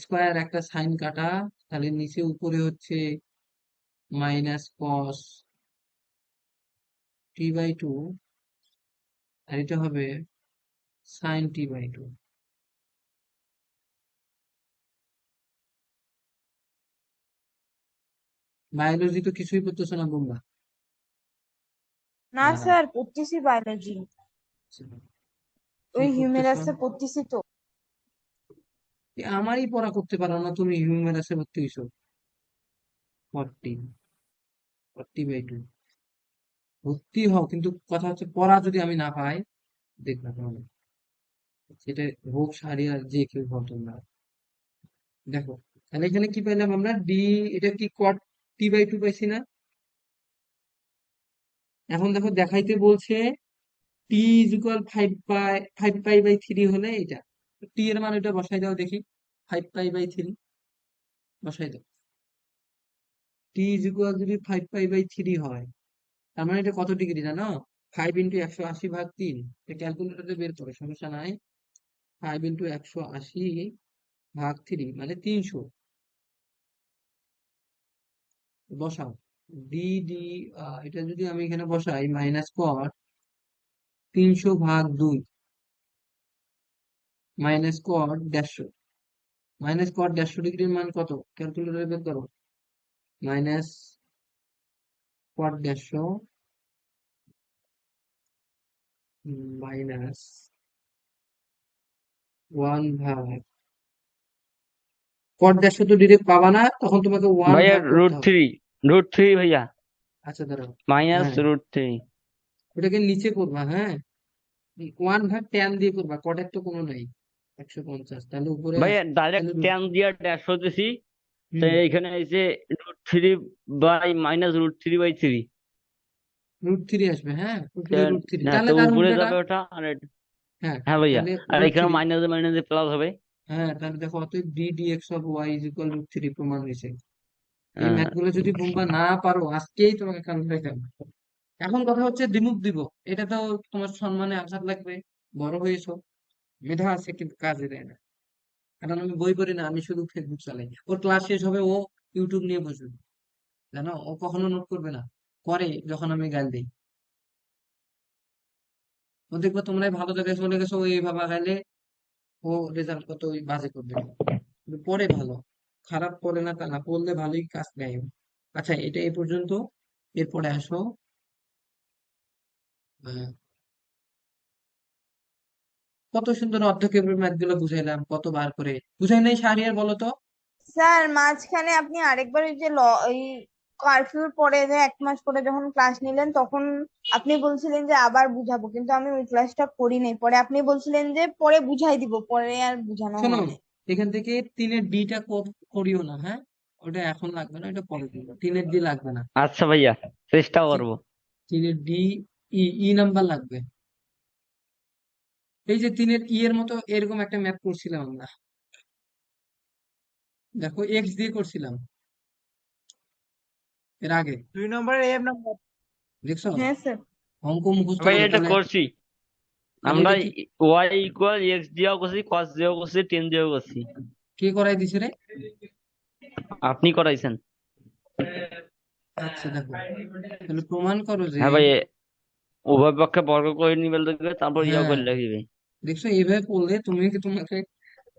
স্কোয়ার একটা সাইন কাটা, তাহলে নিচে উপরে হচ্ছে minus cos T by two, আর এটা হবে sine T by two, biology তো কিছুই করতেছো না তোমরা, না দাঁড়াও, স্যার পড়তেছি বায়োলজি, কি ওই করতেছো, হিউমেরাসে পড়তেছি তো। আমারই পড়া করতে পারো না, তুমি হিউম্যারাসে ভর্তি হইছো, ফর্টি, ফর্টি বাই টু, ভর্তি হও, কিন্তু কথা হচ্ছে পড়া যদি আমি না পাই, দেখবে তাহলে, সেটা হোক সারিয়ার যে কেউ হও তোমরা, দেখো, তাহলে এখানে কি পাইলাম আমরা, ডি, এটা কি কট টি বাই টু পাইছি না, এখন দেখো দেখাইতে বলছে T is equal five pi by three হলে এটা, টি এর মান এটা বসাই দাও দেখি, 5 পাই বাই থ্রি, বসাই দাও। টি ইজ ইকুয়াল যদি 5π/3 হয়, তার মানে এটা কত ডিগ্রি জানো? 5 × 180 ভাগ 3। এটা ক্যালকুলেটরে বের করো, সমস্যা নাই। 5 × 180 ভাগ 3 মানে 300। বসাও। ডি ডি এটা যদি আমি এখানে বসাই -cot 300/2 -cot 150। -cot 150 ডিগ্রির মান কত? ক্যালকুলেটরে বের করো। -cot 150 মাইনাস 1/, cot 150 তো ডিরেক্ট পাবা না, তখন তোমাকে 1 ভাইয়া ভাগ করতে হবে। √3 ভাইয়া, আচ্ছা দাঁড়াও। মাইনাস হ্যাঁ, √3। ওটাকে নিচে করবা। হ্যাঁ, 1/10 দিয়ে করবা, কটের তো কোনো নাই। 150 তাহলে উপরে ভাইয়া ডাইরেক্ট তাহলে ট্যান দিয়া ড্যাশ হতেছি, তো হুম এখানে এসে √3 √3 আসবে। হ্যাঁ, উপরে √3, হ্যাঁ, তাহলে তো তার উপরে উল্টাটা। যাবে ওটা আর হ্যাঁ, হ্যাঁ ভাইয়া, তাহলে আর এখানে √3। মাইনাসে মাইনাসে প্লাস হবে। হ্যাঁ, তাহলে দেখো অতএব d(x)(y) = √3 প্রমাণ হয়েছে। এই আহ, ম্যাথ গুলো যদি তোমরা না পারো, আজকেই তোমাকে কান ধরে ফেলবো। এখন কথা হচ্ছে দিমুখ দিব, এটা তো তোমার সম্মানে আঘাত লাগবে। বড় হয়েছো, মেধা আছে কিন্তু কাজে দেয় না। কারণ আমি বই পড়ি না, আমি শুধু ফেসবুক চালাই। ওর ক্লাস শেষ হবে, ও ইউটিউব নিয়ে বসবে। জানো, ও কখনো নোট করবে না, করে যখন আমি গাল দিই। ও দেখবো তোমরা ভালো জায়গায় চলে গেছো, ও এইভাবে গাইলে ও রেজাল্ট কত ওই বাজে করবে। কিন্তু পড়ে ভালো, খারাপ পড়ে না তা না, পড়লে ভালোই কাজ দেয় ও। আচ্ছা, এটা এই পর্যন্ত। এরপরে আসো। আহ, কত সুন্দর অর্ধক্ষেপের ম্যাথ গুলো বুঝাইলাম, কতবার করে বুঝাই নাই শাহরিয়ার, বলো তো? স্যার মাঝখানে আপনি আরেকবার ওই যে ওই কারফিউর পরে যে 1 মাস পরে যখন ক্লাস নিলেন তখন আপনি বলছিলেন যে আবার বুঝাবো, কিন্তু আমি ওই ক্লাসটা করি নাই। পরে আপনি বলছিলেন যে পরে বুঝাই দিব, পরে আর বুঝানো শোনো, হয় নাই। এখান থেকে 3-এর ডিটা করিও না, হ্যাঁ? ওটা এখন লাগবে না, এটা পরে দিবো। 3-এর ডি লাগবে না। আচ্ছা ভাইয়া, চেষ্টা করবো। 3-এর ডি, ই নাম্বার লাগবে। এই যে 3-এর ই এর মতো এরকম একটা ম্যাথ করছিলাম আমরা, দেখো এক্স দিয়ে করছিলাম এর আগে। 2 নম্বরের এম নাম্বার। দেখছো, হ্যাঁ স্যার। অঙ্ক মুখস্থ ভাই করো এটা তাহলে। করছি তাহলে আমরা, এটা কি, y = x দিয়েও করছি, cos দিয়েও করছি, tan দিয়েও করছি। কে করাই দিছে রে? আপনি করাইছেন। আচ্ছা দেখো, তাহলে প্রমাণ করো যে, হ্যাঁ ভাই, উভয় পক্ষে বর্গ করে নিবে লাগবে, তারপর ইয়া হ্যাঁ, করে লাগবে। দেখছো এইভাবে পড়লে তোমাকে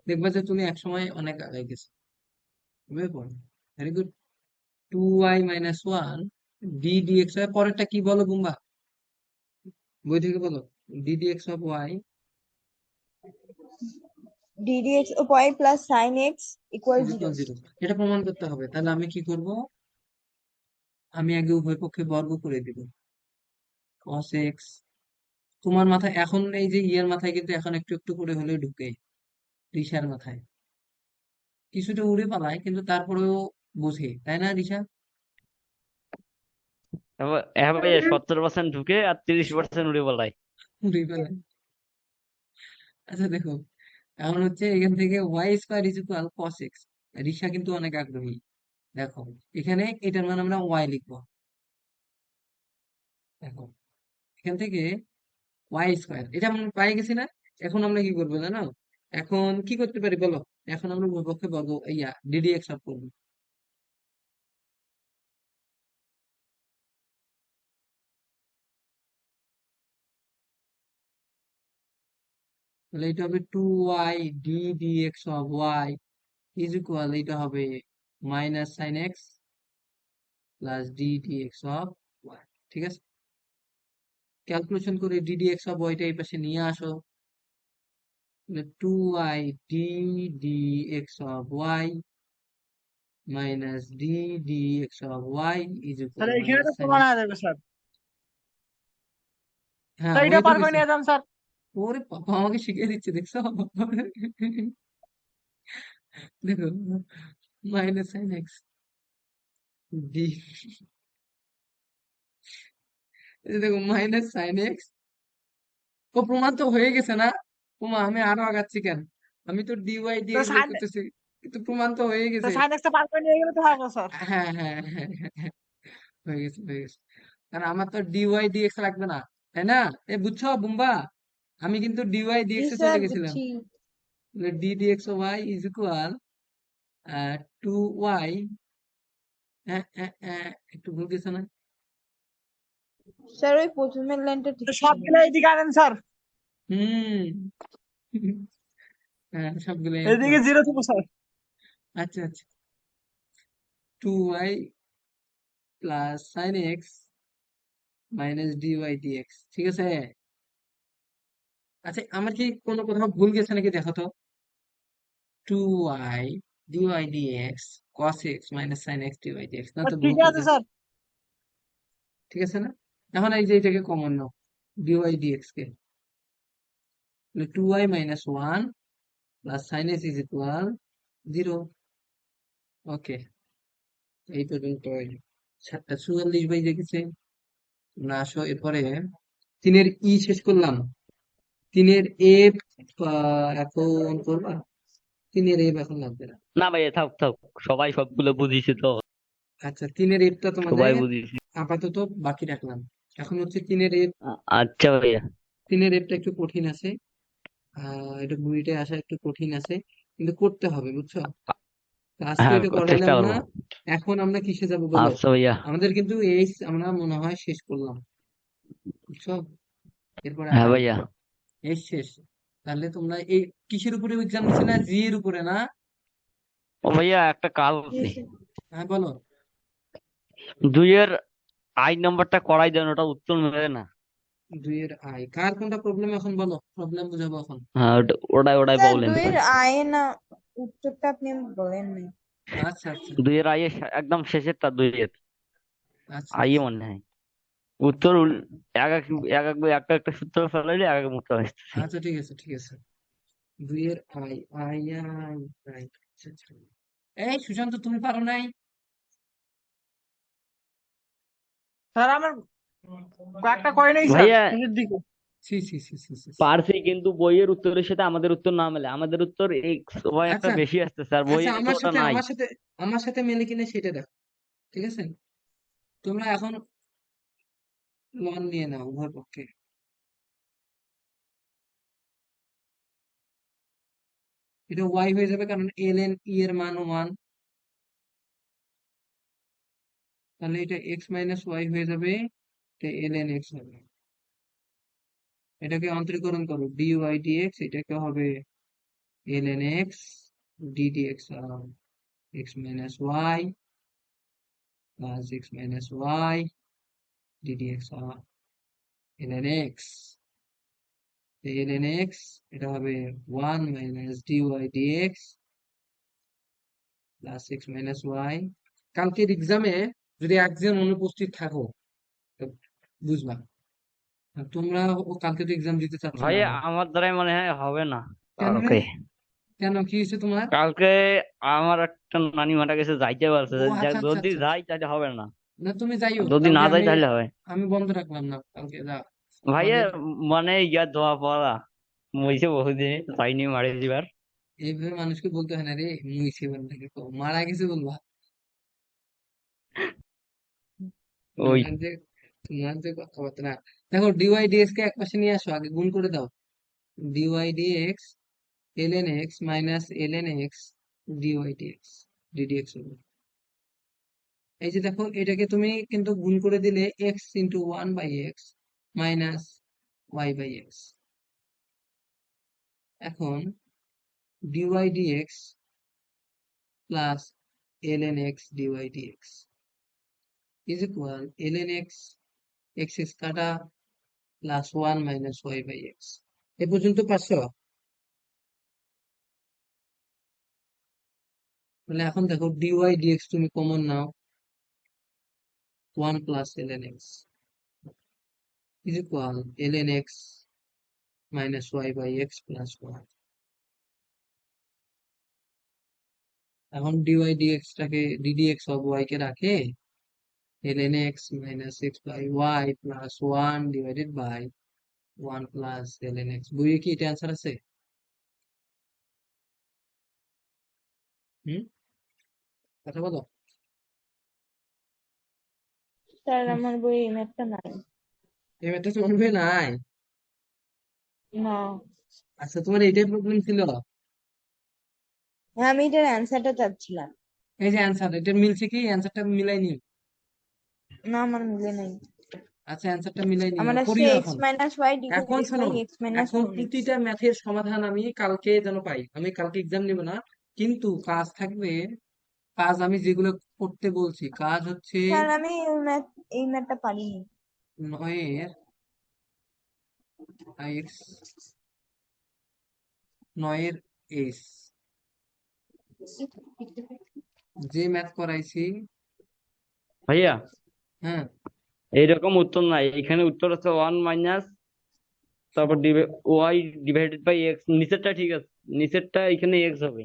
দেখবা যে তুমি একসময় অনেক আগাই গেছো। এভাবে পড়ো। Very good. 2y - 1 d(dx)y, পরেরটা কি বলো বুম্বা? বই থেকে বলো। d(dx)(y) ddx(y + sin x = 0। 0। এটা প্রমাণ করতে হবে, তাহলে আমি কি করব? আমি আগে উভয় পক্ষে বর্গ করে দিব। cos x, তোমার মাথায় এখন এই যে ইয়ের মাথায় কিন্তু এখন একটু একটু করে হলেও ঢুকে, রিশার মাথায় কিছুটা উড়ে পালায়, কিন্তু তারপরেও বোঝে, তাই না রিশা? হ্যাঁ ভাই, 70% ঢুকে আর 30% উড়ে বলায়। উড়ে পালায়। আচ্ছা দেখো, এখন হচ্ছে এখান থেকে y² = cos x। রিশা কিন্তু অনেক আগ্রহী। দেখো, এখানে এটার মান আমরা y লিখবো। দেখো, এখান থেকে y², এটা আমরা পাই গেছি না? এখন আমরা কি করবো জানো? এখন কি করতে পারি বলো? এখন আমরা উভয় পক্ষে বর্গ ddx সব করবো। তাহলে এটা হবে 2y d(dx)(y) = এটা হবে -sin x + d(dx)(y), ঠিক আছে? ক্যালকুলেশন করে d(dx)(y) টা এই পাশে নিয়ে আসো। তাহলে 2y d(dx)(y) - d(dx)(y) sir = এখানে তো -sin প্রমাণ x। হয়ে যাবে স্যার। হ্যাঁ, স্যার এটা হয়ে তো পার করে গেছে। নিয়ে যান স্যার। ওরে বাবা, আমাকে শিখিয়ে দিচ্ছে দেখছো? দেখো, -sin x d, এই যে দেখো -sin x। ও প্রমাণ তো হয়ে গেছে না? ওমা, আমি আরো আগাচ্ছি কেন? আমি তো dy তো dx বের সাইন করতেছি। কিন্তু প্রমাণ তো হয়ে তো গেছে। সাইন এক্সটা পার করে নিয়ে গেলে তো পারবো স্যার। হ্যাঁ হ্যাঁ হ্যাঁ হ্যাঁ, হ্যাঁ, হয়ে গেছে হয়ে গেছে। কারণ আমার তো ডিওয়াই ডিএক্স লাগবে না, তাই না? এ বুঝছো বুম্বা? আমি কিন্তু ডিওয়াই জি ডিএক্স এ চলে স্যার, গেছিলাম। বুঝছি। D dx y is equal to y. একটু ভুল গেছে না? স্যার ওই প্রথমের লাইনটা ঠিক তো ছিল সবগুলো না। এইদিকে আনেন স্যার, হুম। হ্যাঁ সবগুলো আনতে এদিকে হবে। জিরো থাকবো স্যার। আচ্ছা আচ্ছা, two y plus sine x minus dy dx, ঠিক আছে? আচ্ছা আমার কি কোনো কোথাও ভুল গেছে নাকি দেখো তো। Two Y D Y D X cos X minus sine X dy D X, না স্যার তো ভুল ঠিকই আছে করতেছে? স্যার। ঠিক আছে না? এখন এই যে এটাকে কমন নাও, ডিওয়াই ডিএক্স কে, two Y minus one plus sine X is equal zero. Okay, এই পর্যন্ত 7:44 বেজে গেছে। তোমরা আসো এরপরে তিনের ই শেষ করলাম। তিনের এফ এখন করবা? তিনের এফ এখন লাগবে না। না ভাইয়া, থাক থাক, সবাই সবগুলো বুঝিয়েছে তো, আচ্ছা তিনের এফটা তোমাদের সবাই বুঝিয়েছে। আপাতত বাকি রাখলাম। এখন হচ্ছে তিনের এফ। আচ্ছা ভাইয়া। তিনের এফটা একটু কঠিন আছে, এটা বুয়েটে আসা একটু কঠিন আছে, কিন্তু করতে হবে বুঝছো? তো আজকে হ্যাঁ, এটা চেষ্টা করাইলাম না। করবো। এখন আমরা কিসে যাব বলো? আচ্ছা ভাইয়া। আমাদের কিন্তু এই আমরা মনে হয় শেষ করলাম, বুঝছো? এরপরে আর হ্যাঁ নাই, ভাইয়া। এই শেষ। তাহলে তোমরা এই কিসের উপরে এক্সাম দিচ্ছে না, জি এর উপরে না? ও ভাইয়া, একটা কাজ জি আছে। স্যার। হ্যাঁ বলো। দুইয়ের আই নাম্বারটা করাই দেন, ওটা উত্তর মেলে না। দুইয়ের আই কার কোনটা প্রবলেম এখন বলো, প্রবলেম বুঝাবো এখন। হ্যাঁ, ওটাই ওটাই স্যার প্রবলেম। দুইয়ের আয় না, উত্তরটা আপনি বলেন নাই। আচ্ছা আচ্ছা দুইয়ের আই একদম শেষেরটা, দুইয়ের আচ্ছা আই আচ্ছা মনে হয় উত্তর এক এক এক এক একটা একটা সূত্র ফেলাইলে এক এক মুখটা আসতেছে। আচ্ছা, ঠিক আছে ঠিক আছে। দুইয়ের আই আই আই আই আচ্ছা, আচ্ছা। এই সুশান্ত তুমি পারো নাই? স্যার আমার কয়েকটা করে নেই স্যার ভাইয়া শেষের দিকে। C c c c c c. পারছি, কিন্তু বইয়ের উত্তরের সাথে আমাদের উত্তর না মেলে। আমাদের উত্তর এক্স ওয়াই একটা আচ্ছা বেশি আসছে স্যার, আচ্ছা, বইয়ে তো আমার ওটা সাথে নাই। আমার সাথে মেলে কিনা সেটা দেখো, ঠিক আছে? তোমরা এখন লন নিয়ে নাও উভয় পক্ষে। এটা ওয়াই হয়ে যাবে কারণ এল এন ই এর মান ওয়ান, তাহলে এটা এক্স মাইনাস ওয়াই হয়ে যাবে, এটা এল এন এক্স হবে। এটাকে অন্তরীকরণ করো, ডি ওয়াই ডি এক্স, এটাকে হবে l n x d D x, x minus Y plus x minus y d D x l n x. L n x এটা হবে one minus d y d x plus x minus y. কালকের এক্সামে যদি একজন অনুপস্থিত থাকো তো বুঝবা। আর তোমরা কালকে তো এক্সাম দিতে চাচ্ছ না ভাইয়া আবার। আমার দ্বারাই মনে হয় হবে না কেন রে? কালকে। কেন, কি হয়েছে তোমার? কালকে আমার একটা নানি মারা গেছে, যাইতে পারছে। ও আচ্ছা আচ্ছা যদি আচ্ছা আচ্ছা। যাই তাহলে হবে না, না তুমি যাইও, যদি না কালকে যাই আমি তাহলে হবে। আমি বন্ধ রাখলাম না কালকে, যা ভাইয়া আমাদের মানে ইয়া দোয়া পড়া মইছে বহুদিন, যাইনি মারি দিবার। এইভাবে মানুষকে বলতে হয় না রে, মুইছে বলতে মারা গেছে বলবা। ওই তোমার যে তোমার যে কথাবার্তা না। দেখো ডিওয়াই ডিএক্স কে একপাশে নিয়ে আসো, আগে গুণ করে দাও। D y d x l n x minus l n x dy d x d d x হবে। এই যে দেখো এটাকে তুমি কিন্তু গুণ করে দিলে x into one by x minus y by x. এখন d y d x plus l n x dy d x is equal l n x x x কাটা plus one minus y by x. এ পর্যন্ত পারছো? তাহলে এখন দেখো ডিওয়াই ডিএক্স তুমি common নাও, one plus l n x is equal l n x minus y by x plus one. এখন ডিওয়াই ডিএক্স টাকে ডিডিএক্স অফ ওয়াই কে রাখে ln x minus x by y plus 1 divided by 1 plus ln x। বইয়ে কি এটা answer আছে? হুম, কথা বলো। Sir হুম, আমার বই এই ম্যাথটা নাই। এই ম্যাথটা তোমার বই নাই? না, আচ্ছা, তোমার এইটাই প্রবলেম ছিল? হ্যাঁ আমি এটার অ্যান্সারটা চাচ্ছিলাম। এই যে অ্যান্সার, এটা মিলছে কি? অ্যান্সারটা মিলাই নিও। না আমার মিলে নাই। আচ্ছা, অ্যান্সারটা মিলাই নিও, আমার আসছে করিও এক্স এখন। মাইনাস ওয়াই এখন ডিভাইডেড শোনো, বাই এক্স মাইনাস এখন ওয়ান এক্স। প্রতিটা ম্যাথের সমাধান আমি কালকে যেন পাই। আমি কালকে এক্সাম নিব না, কিন্তু কাজ থাকবে। কাজ আমি যেগুলো করতে বলছি, কাজ হচ্ছে স্যার আমি এই ম্যাথটা পারিনি। 9 এর এক্স, 9 এর এস, যে ম্যাথ করাইছি। ভাইয়া হ্যাঁ, এইরকম উত্তর নাই, এখানে উত্তর হচ্ছে 1 - তারপর ওয়াই ডিভাইডেড বাই এক্স। নিচেরটা ঠিক আছে, নিচেরটা এখানে এক্স হবে।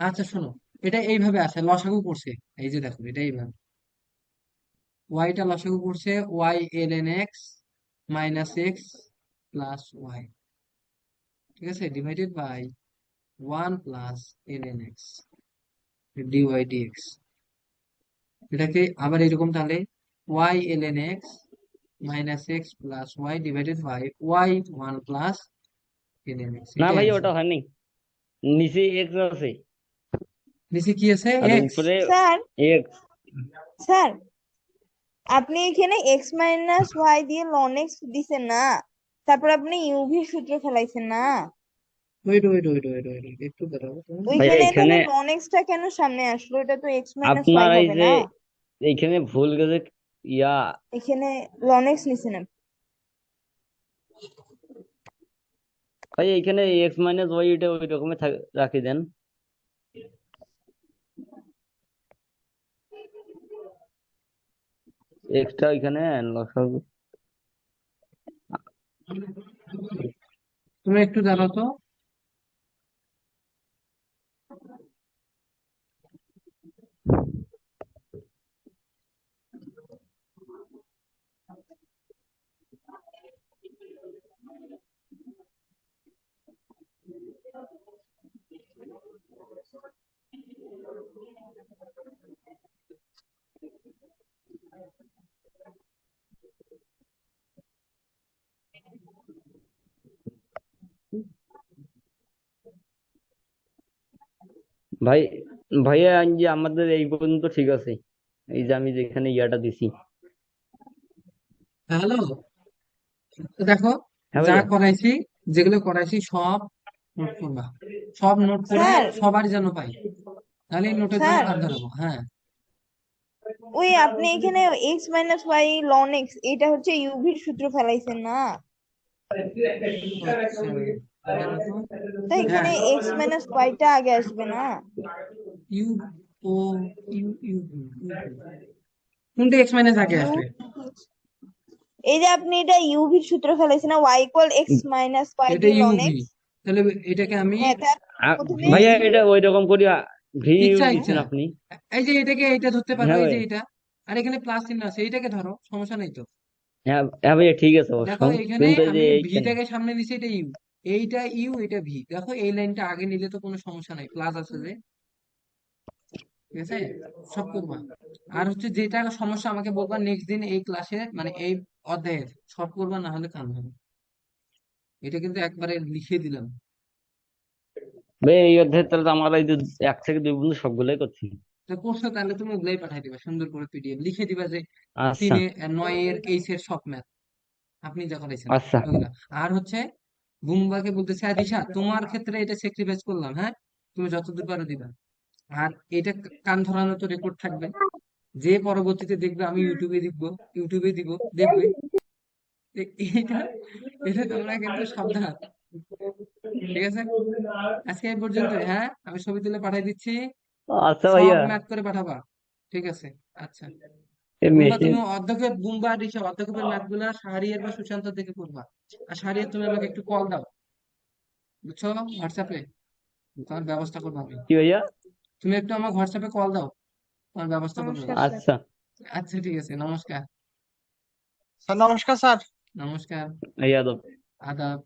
আচ্ছা শোনো, এটা এইভাবে আসে, লসাগু করছে। এই যে দেখো, এটা এইভাবে ওয়াইটা লসাগু করছে, y l n x minus x plus y, ঠিক আছে, divided by 1 + ln x dy dx. এটাকে আবার এরকম তাহলে, y ln x minus x plus Y divided by y 1 + ln x, না এটাই ভাই ওটা অ্যান্সার। হয়নি, নিচে এক্স আছে নিচে কি আছে? আর এক্স। উপরে স্যার, এক্স। স্যার আপনি এখানে এক্স মাইনাস ওয়াই দিয়ে লন এক্স দিছেন না, তারপর আপনি ইউভির সূত্র ফেলাইছেন না, wait wait wait wait wait, একটু দাঁড়াও তো। ভাইয়া ওইখানে এখানে তাহলে লন এক্সটা কেন সামনে আসলো? এটা তো এক্স মাইনাস ওয়াই আপনার এই হবে যে না। এইখানে ভুল গেছে। ইয়া এখানে লন এক্স নিছেন আপনি। ভাই এইখানে এক্স মাইনাস ওয়াই এটা ওই রকমই রাখি দেন। এক্সটা এখানে লসাগু। তুমি একটু দাঁড়াও তো। ভাই ভাইয়া এই যে আমাদের এই পর্যন্ত ঠিক আছে, এই যে আমি যেখানে ইয়াটা দিছি। হ্যালো, দেখো, হ্যাঁ যা ভাইয়া। করাইছি, যেগুলো করাইছি সব নোট করবা। সব নোট করে স্যার, সবার যেন পাই, তাহলে এই নোটের জন্য স্যার কাজ ধরাবো। হ্যাঁ, ওই আপনি এখানে x minus y ln x এটা হচ্ছে ইউভির সূত্র ফেলাইছেন না, আচ্ছা, দাঁড়াও তো। তাই হ্যাঁ, এখানে এক্স মাইনাস ওয়াইটা আগে আসবে না। ইউ ও ইউ ইউ ইউ ইউ। কোনটা এক্স মাইনাস আগে ইউ, আসবে? এই যে আপনি এটা ইউভির সূত্র ফেলাইছেন না, y equal x minus y এটা দিয়ে লন ইউভি, এক্স। তাহলে এটাকে আমি হ্যাঁ তার আ- প্রথমে ভি, ভাইয়া এটা ওই রকম করি, ভি ইউ ইচ্ছা দিচ্ছেন ইচ্ছা, আপনি। এই যে এটাকে এইটা ধরতে পারো, হ্যাঁ এই ভাই, যে এটা, আর এখানে প্লাস চিহ্ন আছে, এইটাকে ধরো, সমস্যা নেই তো। হ্যাঁ হ্যাঁ ভাইয়া ঠিক আছে অবশ্য, দেখো এখানে কিন্তু এই যে আমি এইখানে ভিটাকে সামনে দিছি, এটা ইউ, এইটা ইউ, এটা ভি। দেখো এই লাইনটা আগে নিলে তো কোনো সমস্যা নাই, প্লাস আছে যে, ঠিক আছে, সব করবা। আর হচ্ছে যেটা সমস্যা আমাকে বলবা নেক্সট দিন এই ক্লাসে, মানে এই অধ্যায়ের সব করবা, না হলে কাম হবে। এটা কিন্তু একবারে লিখে দিলাম। ভাই এই অধ্যায় তাহলে তো আমার এই যে 1 থেকে 2 পর্যন্ত সবগুলোই করছি। তো করছো, তাহলে তুমি ওগুলাই পাঠাই দিবা, সুন্দর করে পিডিএফ লিখে দিবা যে আচ্ছা 9 এর এইচ এর সব ম্যাথ আপনি যা করাইছেন আচ্ছা ওগুলা। আর হচ্ছে বুম্বাকে বলতেছে, আদিশা তোমার ক্ষেত্রে এটা স্যাক্রিফাইস করলাম, হ্যাঁ, তুমি যতদূর পারো দিবা। আর এটা কান ধরানো তো রেকর্ড থাকবে, যে পরবর্তীতে দেখবে আমি ইউটিউবে দেখবো, ইউটিউবে দিব, দেখবে। এটা এটা তোমরা কিন্তু সাবধান, ঠিক আছে। আজকে এই পর্যন্তই, হ্যাঁ, আমি ছবি তুলে পাঠিয়ে দিচ্ছি, আচ্ছা সব ভাইয়া। ম্যাথ করে পাঠাবা, ঠিক আছে। আচ্ছা, এই বুম্বা মেশিন তুমি অর্ধেকের, বুম্বা আর রিসা অর্ধেকের ম্যাথ গুলা শাহরিয়ার বা সুশান্ত থেকে করবা। আর শাহরিয়ার তুমি আমাকে একটু কল দাও, বুঝছো, হোয়াটসঅ্যাপে, তোমার ব্যবস্থা করবো আমি। কি ভাইয়া? তুমি একটু আমার হোয়াটসঅ্যাপে কল দাও, তোমার ব্যবস্থা করবো নমস্কার আমি। স্যার। আচ্ছা আচ্ছা, ঠিক আছে, নমস্কার। স্যার নমস্কার স্যার। নমস্কার। ভাইয়া। আদাব।